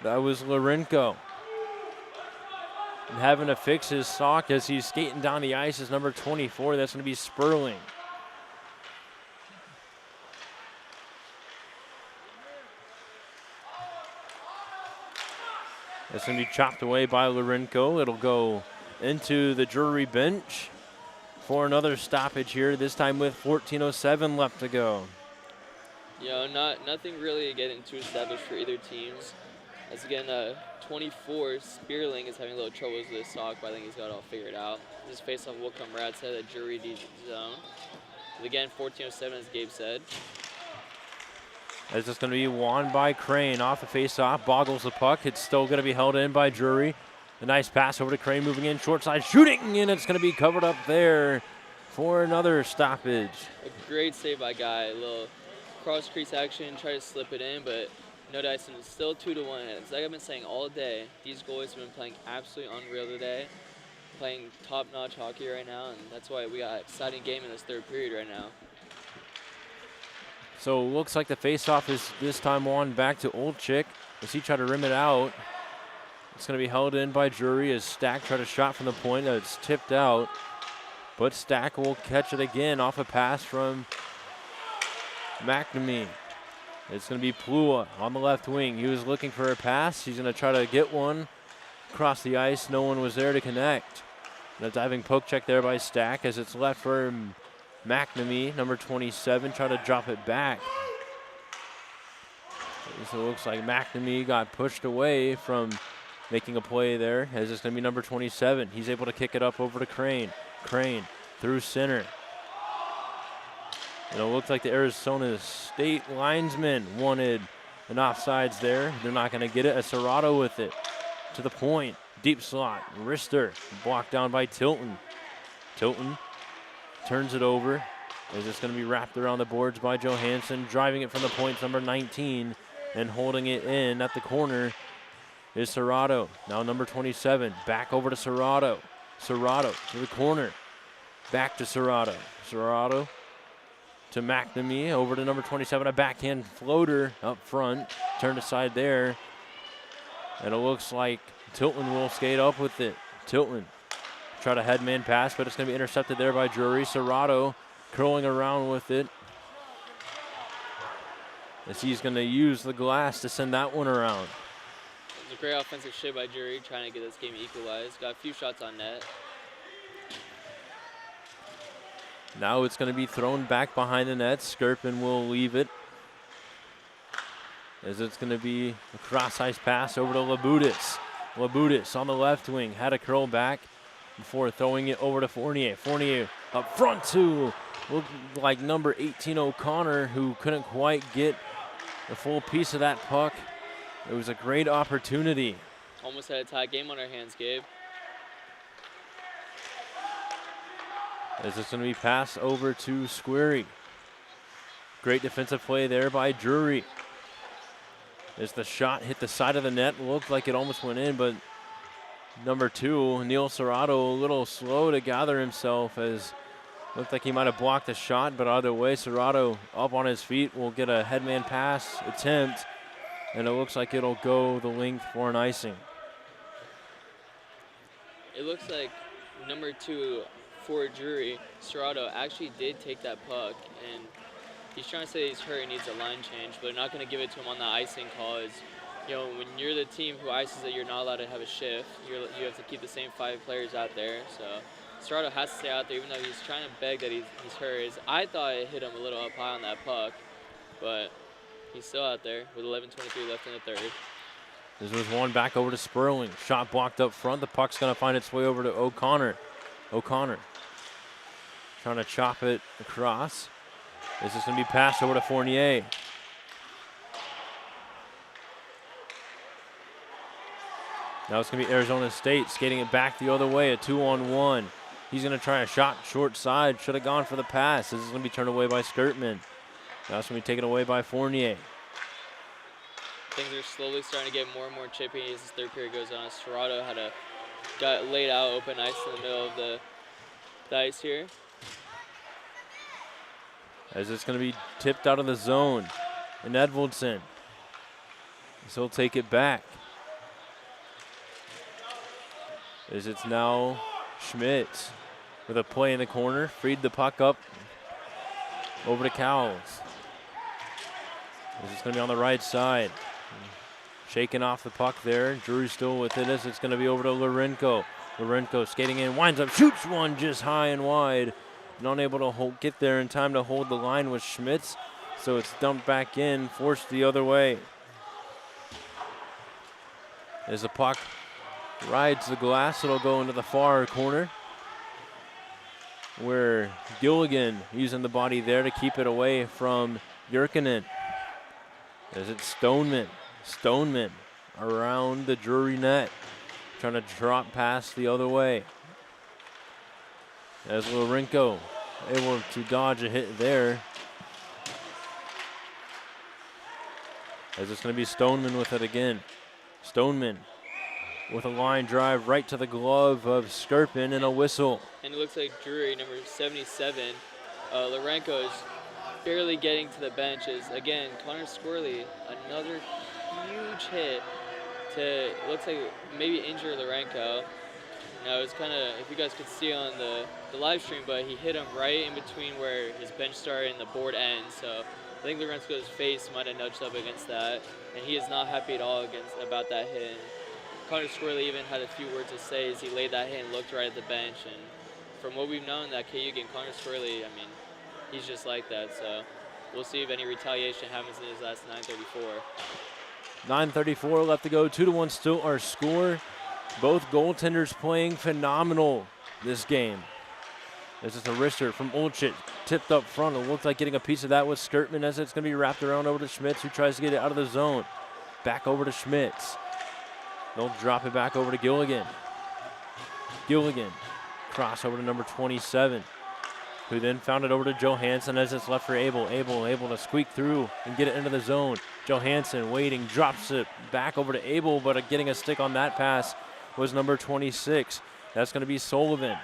That was Lorenko. And having to fix his sock as he's skating down the ice is number 24. That's going to be Sperling. That's going to be chopped away by Lorenko. It'll go into the Drury bench for another stoppage here, this time with 14:07 left to go. You know, nothing really getting too established for either teams. As again, 24, Spearling is having a little troubles with his sock, but I think he's got it all figured out. This faceoff will come right outside the Drury D zone. But again, 14:07 as Gabe said. As it's going to be won by Crane off the face-off, boggles the puck. It's still going to be held in by Drury. A nice pass over to Crane, moving in, short side, shooting, and it's going to be covered up there for another stoppage. A great save by Guy. A little cross crease action, try to slip it in, but no Dyson is still 2-1. It's like I've been saying all day, these goalies have been playing absolutely unreal today, playing top-notch hockey right now, and that's why we got an exciting game in this third period right now. So it looks like the faceoff is this time on back to Oldchick as he tried to rim it out. It's going to be held in by Drury as Stack tried a shot from the point. It's tipped out, but Stack will catch it again off a pass from McNamee. It's going to be Plua on the left wing. He was looking for a pass. He's going to try to get one across the ice. No one was there to connect. And a diving poke check there by Stack as it's left for McNamee, number 27, trying to drop it back. So it looks like McNamee got pushed away from making a play there, as it's going to be number 27. He's able to kick it up over to Crane. Crane through center. And it looks like the Arizona State linesman wanted an offsides there. They're not going to get it. Serrato with it to the point. Deep slot. Rister blocked down by Tilton. Tilton turns it over. Is it's going to be wrapped around the boards by Johansson, driving it from the point, number 19, and holding it in at the corner is Serrato. Now number 27, back over to Serrato. Serrato to the corner, back to Serrato. Serrato to McNamee, over to number 27, a backhand floater up front, turned aside there. And it looks like Tilton will skate up with it. Tilton try to headman pass, but it's going to be intercepted there by Drury. Serrato curling around with it, as he's going to use the glass to send that one around. It was a great offensive shift by Drury, trying to get this game equalized. Got a few shots on net. Now it's going to be thrown back behind the net. Skirpin will leave it, as it's going to be a cross-ice pass over to Labutis. Labutis on the left wing, had a curl back before throwing it over to Fournier. Fournier up front to, looked like number 18 O'Connor, who couldn't quite get the full piece of that puck. It was a great opportunity. Almost had a tie game on our hands, Gabe. As it's going to be passed over to Squirry. Great defensive play there by Drury. As the shot hit the side of the net, looked like it almost went in, but number 2, Neil Serrato, a little slow to gather himself, as looked like he might have blocked the shot, but either way, Serrato up on his feet will get a headman pass attempt, and it looks like it'll go the length for an icing. It looks like number 2 for Drury, Serrato, actually did take that puck, and he's trying to say he's hurt and needs a line change, but not going to give it to him on the icing call. When you're the team who ices it, you're not allowed to have a shift. You have to keep the same 5 players out there. So Serrato has to stay out there, even though he's trying to beg that he's hurt. I thought it hit him a little up high on that puck, but he's still out there with 11:23 left in the third. This was one back over to Sperling. Shot blocked up front. The puck's going to find its way over to O'Connor. O'Connor trying to chop it across. This is going to be passed over to Fournier. Now it's going to be Arizona State skating it back the other way, a 2-on-1. He's going to try a shot short side. Should have gone for the pass. This is going to be turned away by Skirtman. Now it's going to be taken away by Fournier. Things are slowly starting to get more and more chippy as this third period goes on. Serrato got laid out open ice in the middle of the ice here. As it's going to be tipped out of the zone. And Edvaldson. So he'll take it back. As it's now Schmitz with a play in the corner. Freed the puck up over to Cowles. As it's going to be on the right side. Shaking off the puck there. Drury's still with it as it's going to be over to Lorenko. Lorenko skating in, winds up, shoots one just high and wide. Not able to get there in time to hold the line with Schmitz. So it's dumped back in, forced the other way. As the puck rides the glass, it'll go into the far corner, where Gilligan using the body there to keep it away from Jurkinen. As it's Stoneman. Stoneman around the Drury net, trying to drop past the other way. As Lorenko able to dodge a hit there. As it's going to be Stoneman with it again. Stoneman with a line drive right to the glove of Skirpin and a whistle. And it looks like Drury, number 77, Lorenko's barely getting to the benches. Again, Connor Squirrely, another huge hit to, looks like maybe injure Lorenko. Now it's kind of, if you guys could see on the live stream, but he hit him right in between where his bench started and the board ends. So I think Lorenko's face might have nudged up against that, and he is not happy at all about that hit. And Connor Squirrely even had a few words to say as he laid that hit and looked right at the bench. And from what we've known that KU game, Connor Squirrely, I mean, he's just like that. So we'll see if any retaliation happens in his last 9:34. 9:34 left to go. 2-1 still our score. Both goaltenders playing phenomenal this game. This is a wrister from Olchit, tipped up front. It looked like getting a piece of that with Skirtman, as it's going to be wrapped around over to Schmitz, who tries to get it out of the zone. Back over to Schmitz. They'll drop it back over to Gilligan. Gilligan cross over to number 27, who then found it over to Johansson as it's left for Abel. Abel able to squeak through and get it into the zone. Johansson waiting, drops it back over to Abel, but getting a stick on that pass was number 26. That's going to be Sullivan.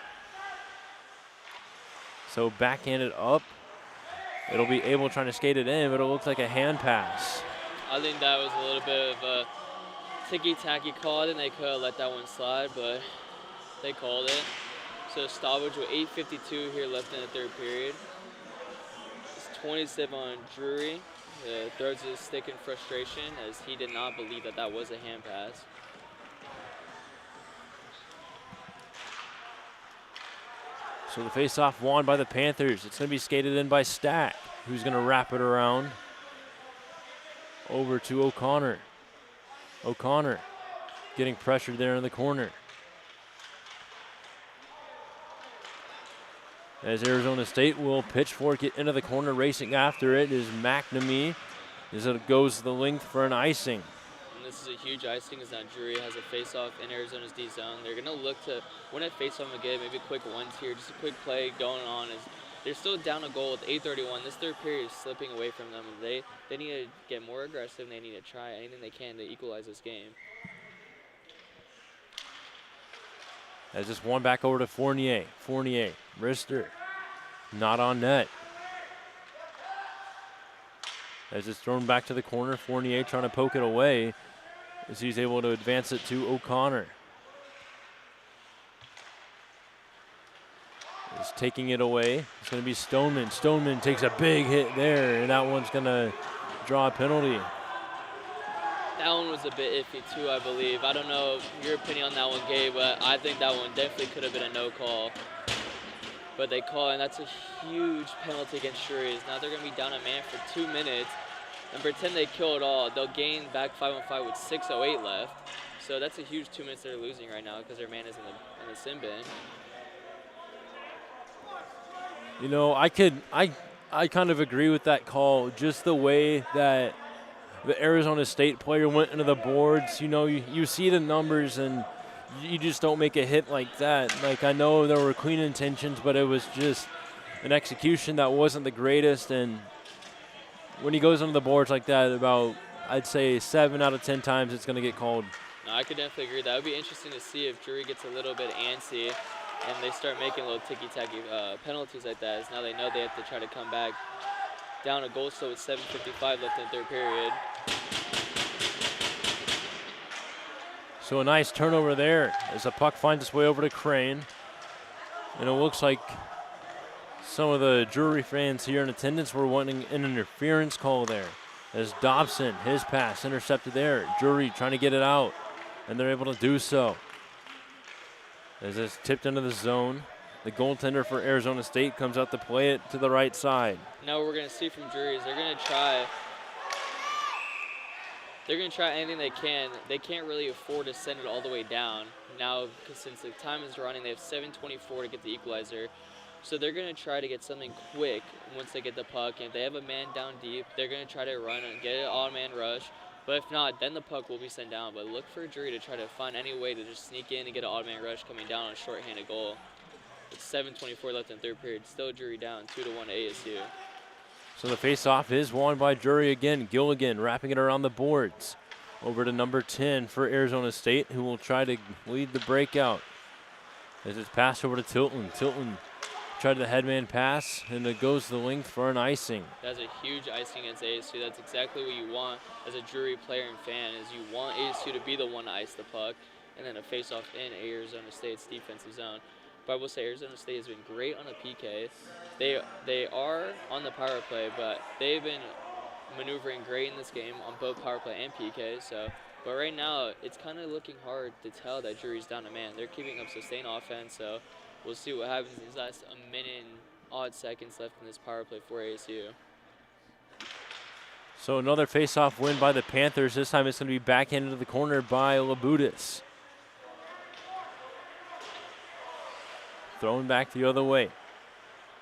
So backhanded up. It'll be Abel trying to skate it in, but it looks like a hand pass. I think that was a little bit of a ticky-tacky call, and they could have let that one slide, but they called it. So stoppage with 8:52 here left in the third period. It's 27 on Drury. Throws his stick in frustration as he did not believe that that was a hand pass. So the face-off won by the Panthers. It's going to be skated in by Stack, who's going to wrap it around over to O'Connor. O'Connor getting pressured there in the corner. As Arizona State will pitchfork it into the corner, racing after it is McNamee as it goes the length for an icing. And this is a huge icing as now Drury has a face-off in Arizona's D zone. They're going to look to win a face-off again, maybe a quick one here, just a quick play going on. As they're still down a goal with 8:31. This third period is slipping away from them. They need to get more aggressive. They need to try anything they can to equalize this game. As this one back over to Fournier. Fournier, wrister, not on net. As it's thrown back to the corner, Fournier trying to poke it away as he's able to advance it to O'Connor. Is taking it away. It's going to be Stoneman. Stoneman takes a big hit there, and that one's going to draw a penalty. That one was a bit iffy too, I believe. I don't know your opinion on that one, Gabe, but I think that one definitely could have been a no call. But they call it, and that's a huge penalty against Drury. Now they're going to be down a man for 2 minutes and pretend they kill it all. They'll gain back 5-on-5 with 6:08 left. So that's a huge 2 minutes they're losing right now because their man is in the sin bin. You know, I kind of agree with that call. Just the way that the Arizona State player went into the boards, you know, you see the numbers and you just don't make a hit like that. Like, I know there were clean intentions, but it was just an execution that wasn't the greatest. And when he goes into the boards like that, about, I'd say 7 out of 10 times it's going to get called. No, I could definitely agree. That would be interesting to see if Drury gets a little bit antsy and they start making little ticky-tacky penalties like that. As now they know they have to try to come back down a goal, so with 7:55 left in the third period. So a nice turnover there as the puck finds its way over to Crane. And it looks like some of the Drury fans here in attendance were wanting an interference call there. As Dobson, his pass intercepted there. Drury trying to get it out, and they're able to do so. As it's tipped into the zone, the goaltender for Arizona State comes out to play it to the right side. Now what we're going to see from Drury is they're going to try anything they can. They can't really afford to send it all the way down. Now, since the time is running, they have 7:24 to get the equalizer. So they're going to try to get something quick once they get the puck. And if they have a man down deep, they're going to try to run and get an odd-man rush. But if not, then the puck will be sent down. But look for Drury to try to find any way to just sneak in and get an odd-man rush coming down on a short-handed goal. It's 7:24 left in the third period. Still Drury down 2-1 to ASU. So the face-off is won by Drury again. Gilligan wrapping it around the boards. Over to number 10 for Arizona State, who will try to lead the breakout. As it's passed over to Tilton. Tilton tried the headman pass, and it goes the length for an icing. That's a huge icing against ASU. That's exactly what you want as a Drury player and fan, is you want ASU to be the one to ice the puck, and then a face-off in Arizona State's defensive zone. But I will say Arizona State has been great on a PK. They are on the power play, but they've been maneuvering great in this game on both power play and PK. But right now, it's kind of looking hard to tell that Drury's down a man. They're keeping up sustained offense, so we'll see what happens in these last a minute and odd seconds left in this power play for ASU. So another face-off win by the Panthers. This time it's going to be backhanded to the corner by Labutis. Thrown back the other way.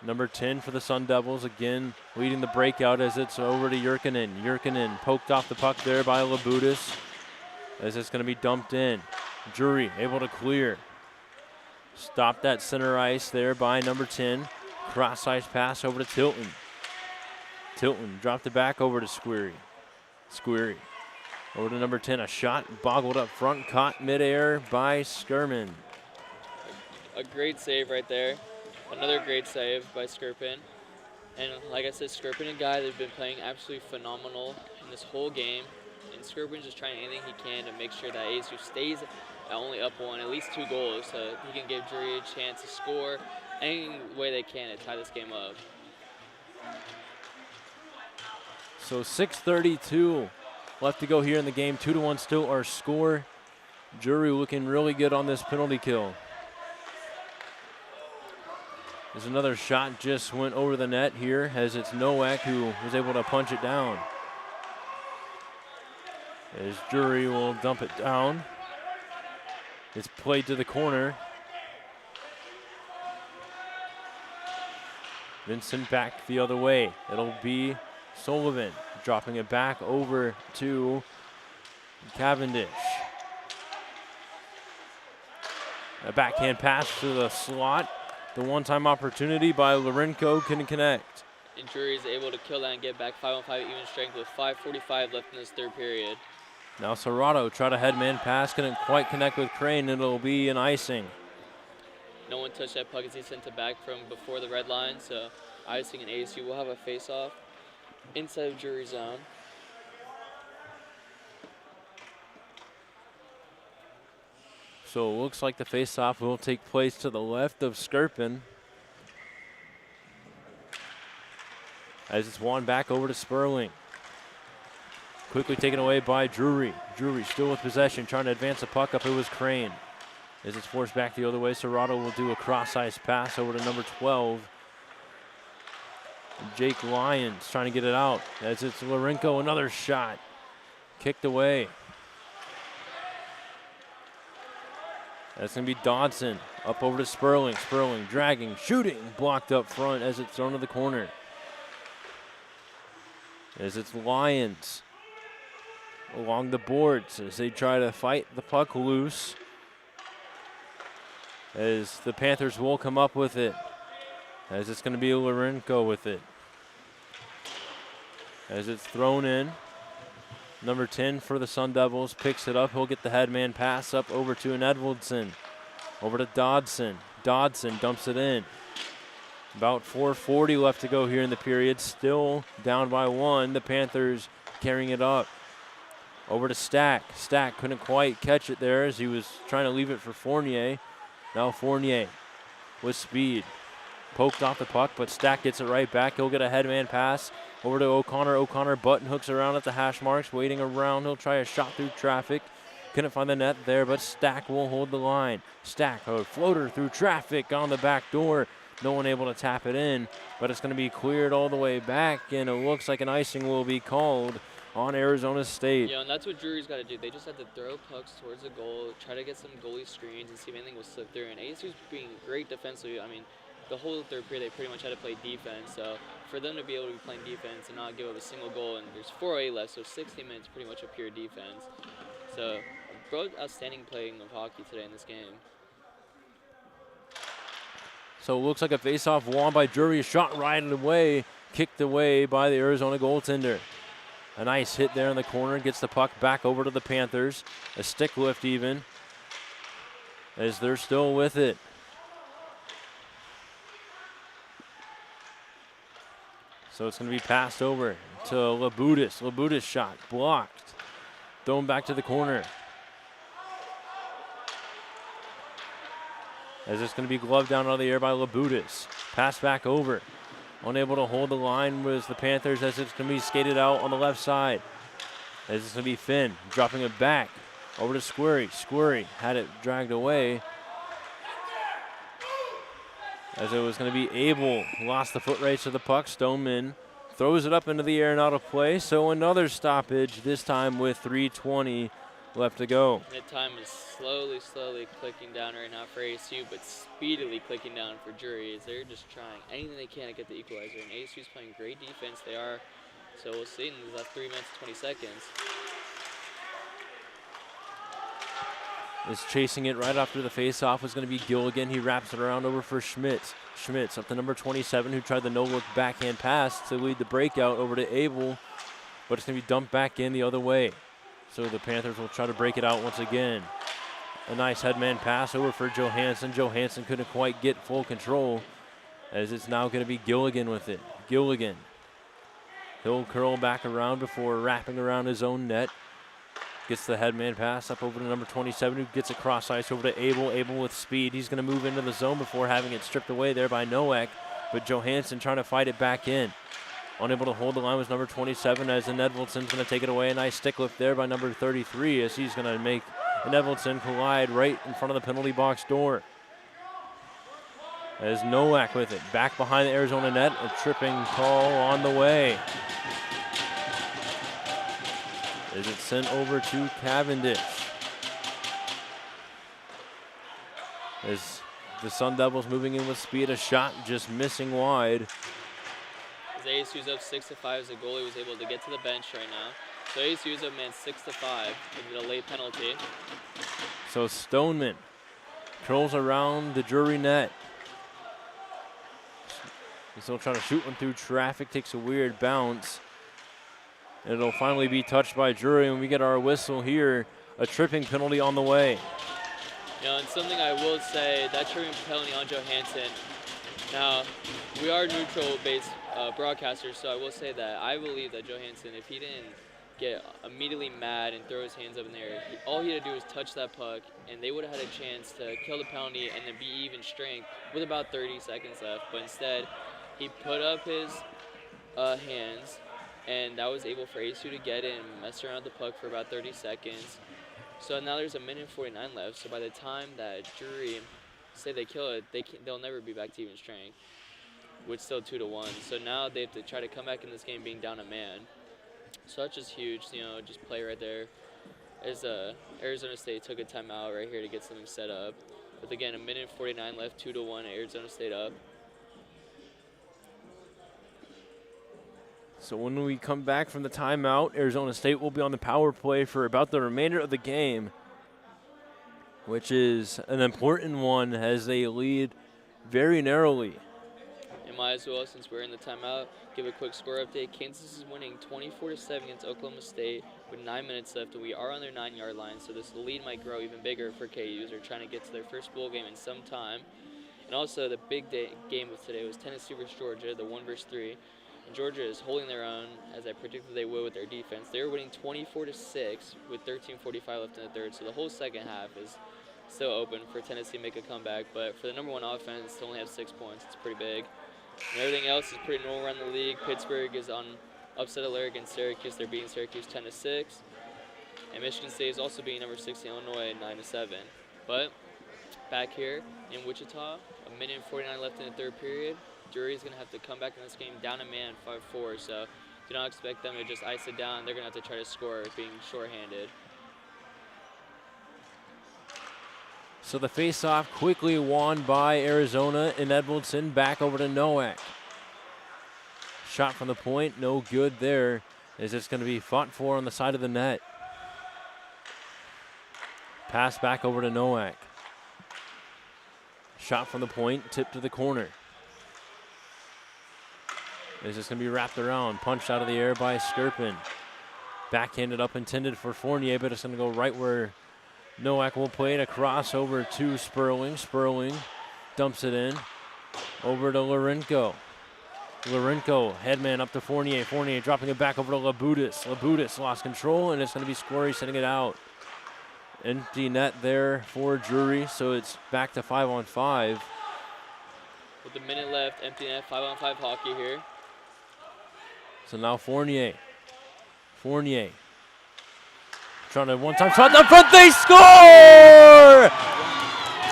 Number 10 for the Sun Devils, again leading the breakout as it's over to Jyrkinen. Jyrkinen poked off the puck there by Labutis as it's going to be dumped in. Drury able to clear. Stopped that center ice there by number 10. Cross ice pass over to Tilton. Tilton dropped it back over to Squeary. Squeary over to number 10. A shot boggled up front, caught midair by Skirman. A great save right there. Another great save by Skirpin. And like I said, Skirpin, a guy that's been playing absolutely phenomenal in this whole game. And Skirpin's just trying anything he can to make sure that ASU stays only up one, at least 2 goals, so he can give Drury a chance to score any way they can to tie this game up. So 6:32 left to go here in the game. 2-1 still our score. Drury looking really good on this penalty kill. There's another shot just went over the net here as it's Nowak who was able to punch it down. As Drury will dump it down. It's played to the corner. Vincent back the other way. It'll be Sullivan dropping it back over to Cavendish. A backhand pass to the slot. The one-time opportunity by Lorenko couldn't connect. And Drury is able to kill that and get back 5-on-5 even strength with 5:45 left in this third period. Now Serrato tried a headman pass, couldn't quite connect with Crane, and it'll be an icing. No one touched that puck as he sent it back from before the red line, so icing and ASU will have a face-off inside of Drury zone. So it looks like the face-off will take place to the left of Skirpin. As it's won back over to Sperling. Quickly taken away by Drury. Drury still with possession, trying to advance the puck up. It was Crane. As it's forced back the other way, Serrato will do a cross-ice pass over to number 12. Jake Lyons trying to get it out. As it's Lorenko, another shot. Kicked away. That's going to be Dodson. Up over to Sperling. Sperling dragging, shooting. Blocked up front as it's thrown to the corner. As it's Lyons along the boards as they try to fight the puck loose. As the Panthers will come up with it. As it's going to be Lorenko with it. As it's thrown in. Number 10 for the Sun Devils picks it up. He'll get the headman pass up over to an Edwardson. Over to Dodson. Dodson dumps it in. About 4:40 left to go here in the period. Still down by 1. The Panthers carrying it up. Over to Stack. Stack couldn't quite catch it there as he was trying to leave it for Fournier. Now Fournier with speed. Poked off the puck, but Stack gets it right back. He'll get a headman pass over to O'Connor. O'Connor button hooks around at the hash marks, waiting around. He'll try a shot through traffic. Couldn't find the net there, but Stack will hold the line. Stack, a floater through traffic on the back door. No one able to tap it in, but it's going to be cleared all the way back, and it looks like an icing will be called on Arizona State. Yeah, and that's what Drury's got to do. They just have to throw pucks towards the goal, try to get some goalie screens, and see if anything will slip through. And ASU's being great defensively. I mean, the whole third period, they pretty much had to play defense. So for them to be able to be playing defense and not give up a single goal, and there's 4:08 left, so 60 minutes pretty much of pure defense. So both outstanding playing of hockey today in this game. So it looks like a face-off won by Drury. Shot right away, kicked away by the Arizona goaltender. A nice hit there in the corner. Gets the puck back over to the Panthers. A stick lift even. As they're still with it. So it's going to be passed over to Labutis. Labutis shot blocked. Thrown back to the corner. As it's going to be gloved down out of the air by Labutis. Pass back over. Unable to hold the line was the Panthers as it's going to be skated out on the left side. As it's going to be Finn dropping it back over to Squirry. Squirry had it dragged away. As it was going to be Abel, lost the foot race of the puck. Stoneman throws it up into the air and out of play. So another stoppage, this time with 3:20 left to go. That time is slowly clicking down right now for ASU, but speedily clicking down for Drury as they're just trying anything they can to get the equalizer. And ASU's playing great defense. They are. So we'll see in the last 3 minutes, 20 seconds. is chasing it right after the face-off was going to be Gilligan. He wraps it around over for Schmitz. Schmitz up to number 27, who tried the no-look backhand pass to lead the breakout over to Abel, but it's going to be dumped back in the other way. So the Panthers will try to break it out once again. A nice headman pass over for Johansson. Johansson couldn't quite get full control, as it's now going to be Gilligan with it. Gilligan. He'll curl back around before wrapping around his own net. Gets the headman pass up over to number 27, who gets a cross ice over to Abel. Abel with speed. He's going to move into the zone before having it stripped away there by Nowak, but Johansson trying to fight it back in. Unable to hold the line was number 27, as Edvardson's going to take it away. A nice stick lift there by number 33, as he's going to make Edvardson collide right in front of the penalty box door. As Nowak with it, back behind the Arizona net, a tripping call on the way. Is it sent over to Cavendish? As the Sun Devils moving in with speed, a shot just missing wide. As ASU's up 6-5, as the goalie was able to get to the bench right now. So ASU's up, man, 6-5 with a late penalty. So Stoneman curls around the Drury net. He's still trying to shoot one through traffic, takes a weird bounce. It'll finally be touched by Drury, and we get our whistle here. A tripping penalty on the way. You know, and something I will say, that tripping penalty on Johansson. Now, we are neutral-based broadcasters, so I will say that I believe that Johansson, if he didn't get immediately mad and throw his hands up in the air, all he had to do was touch that puck, and they would have had a chance to kill the penalty and then be even strength with about 30 seconds left. But instead, he put up his hands, and that was able for ASU to get in and mess around with the puck for about 30 seconds. So now there's a minute and 49 left, so by the time that Drury say they kill it, they'll never be back to even strength, which still 2-1. So now they have to try to come back in this game being down a man. So that's just huge, you know, just play right there. As Arizona State took a timeout right here to get something set up. But again, a minute and 49 left, 2-1, Arizona State up. So when we come back from the timeout, Arizona State will be on the power play for about the remainder of the game, which is an important one as they lead very narrowly. And might as well, since we're in the timeout, give a quick score update. Kansas is winning 24-7 against Oklahoma State with 9 minutes left, and we are on their 9-yard line, so this lead might grow even bigger for KUs. They're trying to get to their first bowl game in some time. And also the big game of today was Tennessee versus Georgia, the 1-3. Georgia is holding their own, as I predicted they would with their defense. They're winning 24-6 with 13:45 left in the third, so the whole second half is still open for Tennessee to make a comeback. But for the number one offense to only have 6 points, it's pretty big. And everything else is pretty normal around the league. Pittsburgh is on upset alert against Syracuse. They're beating Syracuse 10-6. And Michigan State is also beating number 6 Illinois 9-7. But back here in Wichita, a minute and 49 left in the third period. Drury's going to have to come back in this game down a man 5-4, so do not expect them to just ice it down. They're going to have to try to score being shorthanded. So the face-off quickly won by Arizona, and Edvardson back over to Nowak. Shot from the point, no good there, as it's going to be fought for on the side of the net. Pass back over to Nowak. Shot from the point, tipped to the corner. Is this going to be wrapped around, punched out of the air by Skirpin. Backhanded up, intended for Fournier, but it's going to go right where Nowak will play it across over to Sperling. Sperling dumps it in over to Larenko. Larenko, headman up to Fournier. Fournier dropping it back over to Labutis. Labutis lost control, and it's going to be Scory sending it out. Empty net there for Drury, so it's back to 5-on-5. With a minute left, empty net, 5-on-5 hockey here. So now Fournier. Fournier. Trying to one-time shot in front. They score!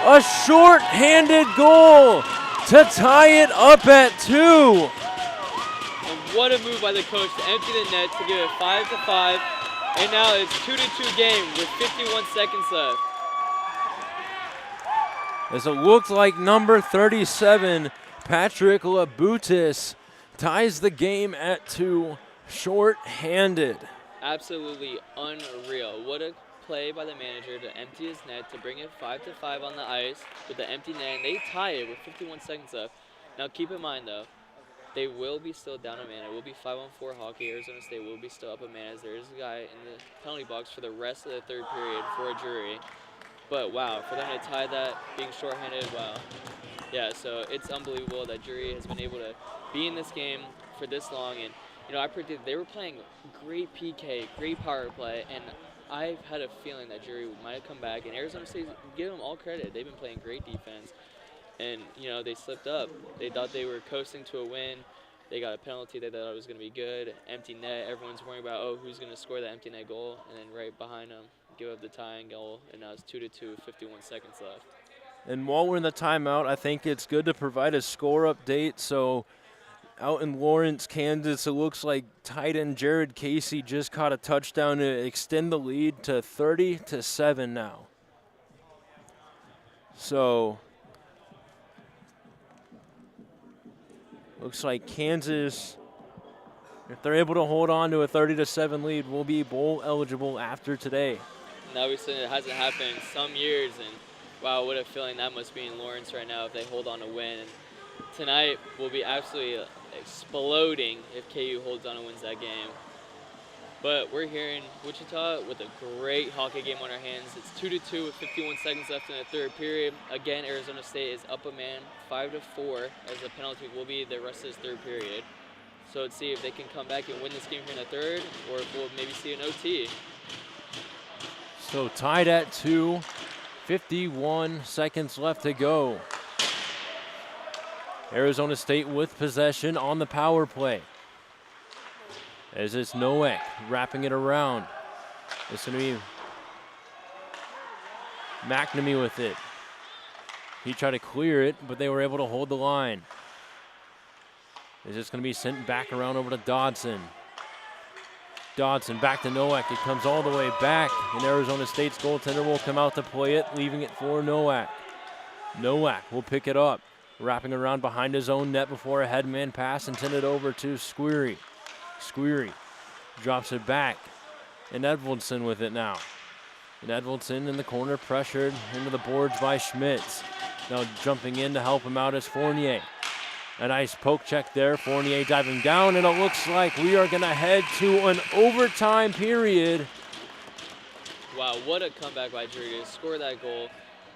A short-handed goal to tie it up at 2. And what a move by the coach to empty the net to give it 5-5. And now it's 2-2 game with 51 seconds left. As it looks like number 37, Patrick Labutis, ties the game at 2, short-handed. Absolutely unreal. What a play by the manager to empty his net to bring it 5-5 on the ice with the empty net, and they tie it with 51 seconds left. Now keep in mind though, they will be still down a man. It will be 5-on-4 hockey. Arizona State will be still up a man as there is a guy in the penalty box for the rest of the third period for a Drury. But wow, for them to tie that, being shorthanded, wow. Yeah, so it's unbelievable that Drury has been able to be in this game for this long. And, you know, I predicted they were playing great PK, great power play, and I've had a feeling that Drury might have come back. And Arizona State, give them all credit. They've been playing great defense. And, you know, they slipped up. They thought they were coasting to a win. They got a penalty. They thought it was going to be good. Empty net. Everyone's worrying about, oh, who's going to score that empty net goal? And then right behind them, give up the tying goal. And now it's 2-2, 51 seconds left. And while we're in the timeout, I think it's good to provide a score update. So out in Lawrence, Kansas, it looks like tight end Jared Casey just caught a touchdown to extend the lead to 30-7 now. So looks like Kansas, if they're able to hold on to a 30-7 lead, will be bowl eligible after today. And obviously it hasn't happened in some years, and wow, what a feeling that must be in Lawrence right now if they hold on to win. And tonight will be absolutely exploding if KU holds on and wins that game. But we're here in Wichita with a great hockey game on our hands. It's 2-2 with 51 seconds left in the third period. Again, Arizona State is up a man, 5-4, as the penalty will be the rest of this third period. So let's see if they can come back and win this game here in the third, or if we'll maybe see an OT. So tied at 2, 51 seconds left to go. Arizona State with possession on the power play. As it's Noack wrapping it around. It's going to be McNamee with it. He tried to clear it, but they were able to hold the line. It's just going to be sent back around over to Dodson. Dodson back to Noack. It comes all the way back, and Arizona State's goaltender will come out to play it, leaving it for Noack. Noack will pick it up, wrapping around behind his own net before a headman pass intended over to Squeary. Squeary drops it back, and Edvaldson with it now. And Edvaldson in the corner, pressured into the boards by Schmitz. Now jumping in to help him out is Fournier. A nice poke check there. Fournier diving down, and it looks like we are going to head to an overtime period. Wow, what a comeback by Drury to score that goal.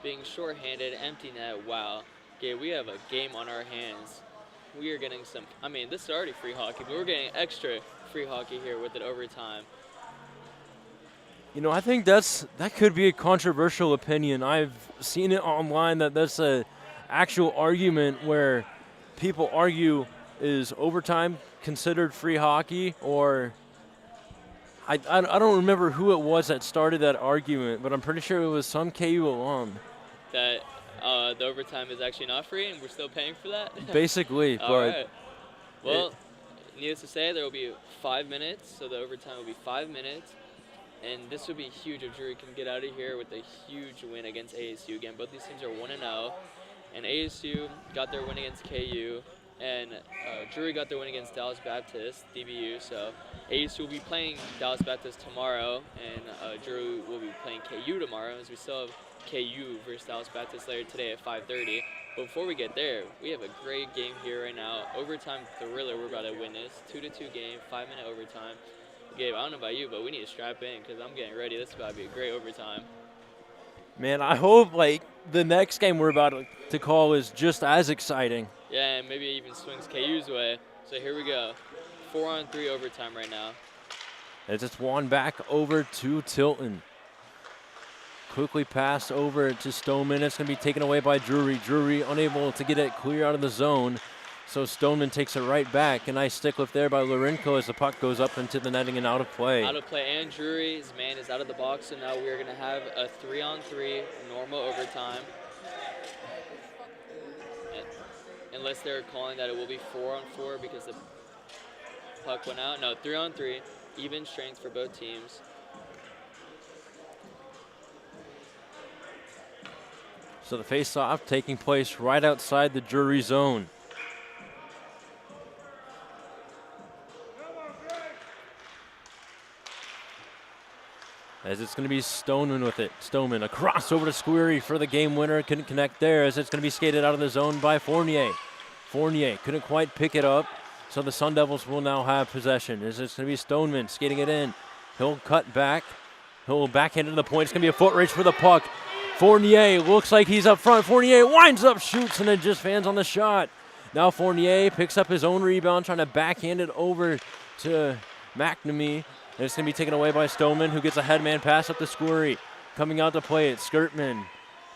Being shorthanded, empty net, wow. Okay, we have a game on our hands. We are getting some, I mean, this is already free hockey, but we're getting extra free hockey here with it overtime. You know, I think that could be a controversial opinion. I've seen it online that that's a actual argument where people argue, is overtime considered free hockey? Or I don't remember who it was that started that argument, but I'm pretty sure it was some KU alum. That the overtime is actually not free and we're still paying for that? Basically. All right. Well, needless to say, there will be 5 minutes, so the overtime will be 5 minutes. And this would be huge if Drury can get out of here with a huge win against ASU. Again, both these teams are 1-0. And ASU got their win against KU. And Drury got their win against Dallas Baptist, DBU. So ASU will be playing Dallas Baptist tomorrow. And Drury will be playing KU tomorrow, as we still have KU versus Dallas Baptist later today at 5:30. But before we get there, we have a great game here right now. Overtime thriller we're about to witness. 2-2 game, 5-minute overtime. Gabe, I don't know about you, but we need to strap in because I'm getting ready. This is about to be a great overtime. Man, I hope like the next game we're about to call is just as exciting. Yeah, and maybe it even swings KU's way. So here we go. 4-on-3 overtime right now. As it's won back over to Tilton. Quickly passed over to Stoneman. It's going to be taken away by Drury. Drury unable to get it clear out of the zone. So Stoneman takes it right back. A nice stick lift there by Lorenko as the puck goes up into the netting and out of play. Out of play, and Drury's man is out of the box, so now we're going to have a 3-on-3 normal overtime. Unless they're calling that it will be 4-on-4 because the puck went out. No, 3-on-3, even strength for both teams. So the face-off taking place right outside the Drury zone. As it's going to be Stoneman with it. Stoneman across over to Squeary for the game winner. Couldn't connect there as it's going to be skated out of the zone by Fournier. Fournier couldn't quite pick it up, so the Sun Devils will now have possession. As it's going to be Stoneman skating it in. He'll cut back. He'll backhand into the point. It's going to be a foot race for the puck. Fournier looks like he's up front. Fournier winds up, shoots, and it just fans on the shot. Now Fournier picks up his own rebound, trying to backhand it over to McNamee. And it's going to be taken away by Stoneman, who gets a headman pass up to Squeary. Coming out to play it, Skirtman.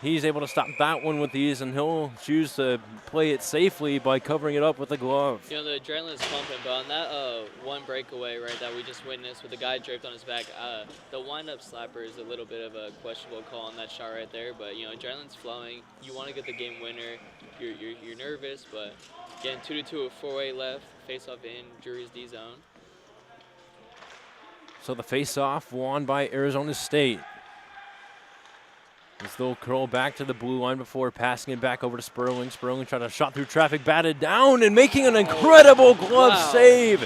He's able to stop that one with ease, and he'll choose to play it safely by covering it up with a glove. You know, the adrenaline's pumping, but on that one breakaway, right, that we just witnessed with the guy draped on his back, the wind-up slapper is a little bit of a questionable call on that shot right there. But, you know, adrenaline's flowing. You want to get the game winner. You're nervous, but getting 2-2 with 4-way left, face-off in Drury's D zone. So the face-off won by Arizona State. As they'll curl back to the blue line before passing it back over to Sperling. Sperling trying to shot through traffic, batted down, and making an incredible glove save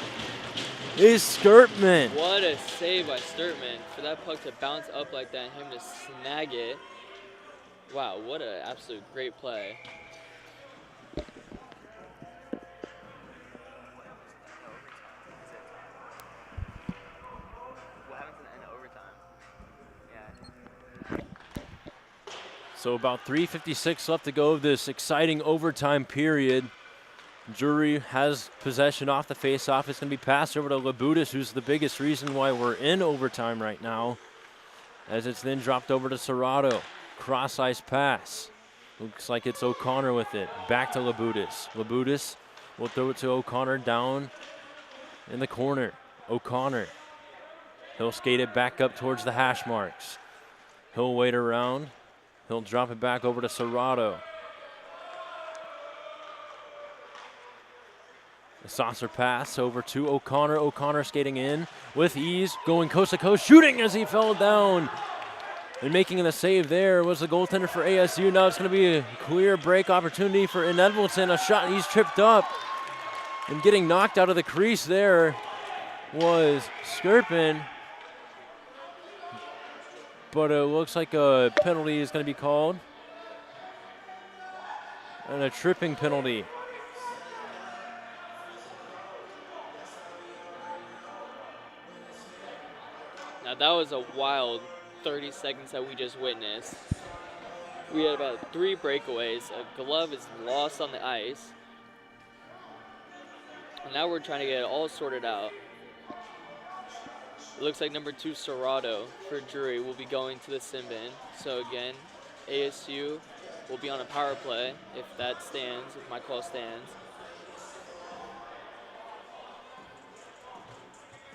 is Skirtman. What a save by Skirtman for that puck to bounce up like that and him to snag it. Wow, what an absolute great play. So about 3:56 left to go of this exciting overtime period. Drury has possession off the face-off. It's going to be passed over to Labutis, who's the biggest reason why we're in overtime right now. As it's then dropped over to Serrato. Cross-ice pass. Looks like it's O'Connor with it. Back to Labutis. Labutis will throw it to O'Connor down in the corner. O'Connor. He'll skate it back up towards the hash marks. He'll wait around. He'll drop it back over to Serrato. The saucer pass over to O'Connor. O'Connor skating in with ease, going coast to coast, shooting as he fell down. And making the save there was the goaltender for ASU. Now it's going to be a clear break opportunity for Edmondson. A shot, he's tripped up. And getting knocked out of the crease there was Skirpin. But it looks like a penalty is going to be called. And a tripping penalty. Now that was a wild 30 seconds that we just witnessed. We had about 3 breakaways. A glove is lost on the ice. And now we're trying to get it all sorted out. It looks like number 2, Serrato, for Drury will be going to the sin bin. So again, ASU will be on a power play if that stands, if my call stands.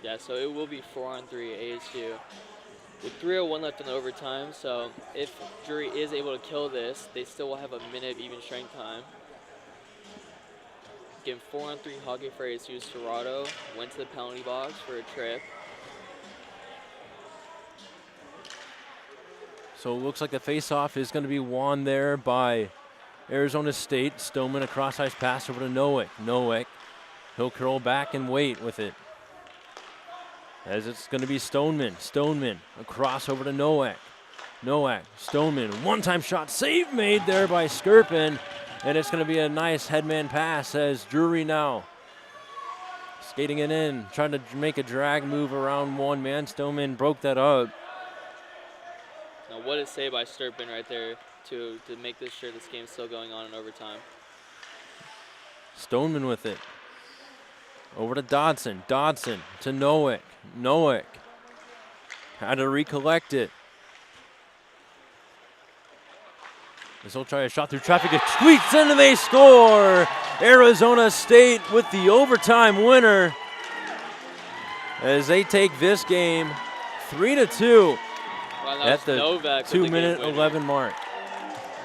Yeah, so it will be 4-on-3 ASU. With 3:01 left in the overtime, so if Drury is able to kill this, they still will have a minute of even strength time. Again, 4-on-3 hockey for ASU. Serrato went to the penalty box for a trip. So it looks like the face-off is going to be won there by Arizona State. Stoneman, a cross-ice pass over to Nowick. Nowick, he'll curl back and wait with it. As it's going to be Stoneman. Stoneman, across over to Nowick. Nowick, Stoneman, one-time shot, save made there by Skirpin. And it's going to be a nice headman pass as Drury now skating it in, trying to make a drag move around one man. Stoneman broke that up. Now what a save by Skirpin right there to make this sure this game's still going on in overtime. Stoneman with it. Over to Dodson. Dodson to Nowick. Nowick had to recollect it. As he'll try a shot through traffic. It squeaks in and they score. Arizona State with the overtime winner as they take this game 3-2 at the Novak 2-minute 11 mark.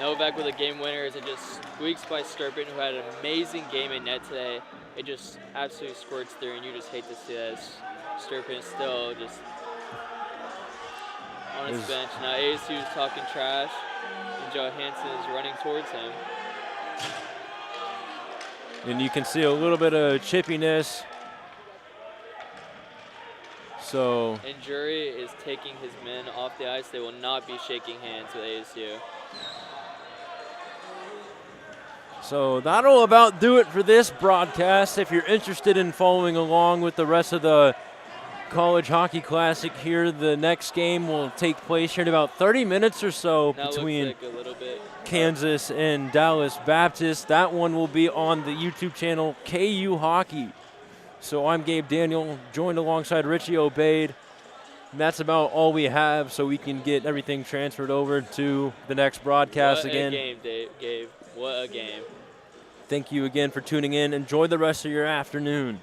Novak with a game winner as it just squeaks by Skirpin, who had an amazing game in net today. It just absolutely squirts through, and you just hate to see that. Skirpin is still just on his bench. Now ASU is talking trash, and Johansson is running towards him. And you can see a little bit of chippiness. So And Drury is taking his men off the ice. They will not be shaking hands with ASU. So that'll about do it for this broadcast. If you're interested in following along with the rest of the College Hockey Classic here, the next game will take place here in about 30 minutes or so That between looks like a little bit. Kansas and Dallas Baptist. That one will be on the YouTube channel KU Hockey. So I'm Gabe Daniel, joined alongside Richie Obeid. And that's about all we have, so we can get everything transferred over to the next broadcast again. What a game, Gabe. What a game. Thank you again for tuning in. Enjoy the rest of your afternoon.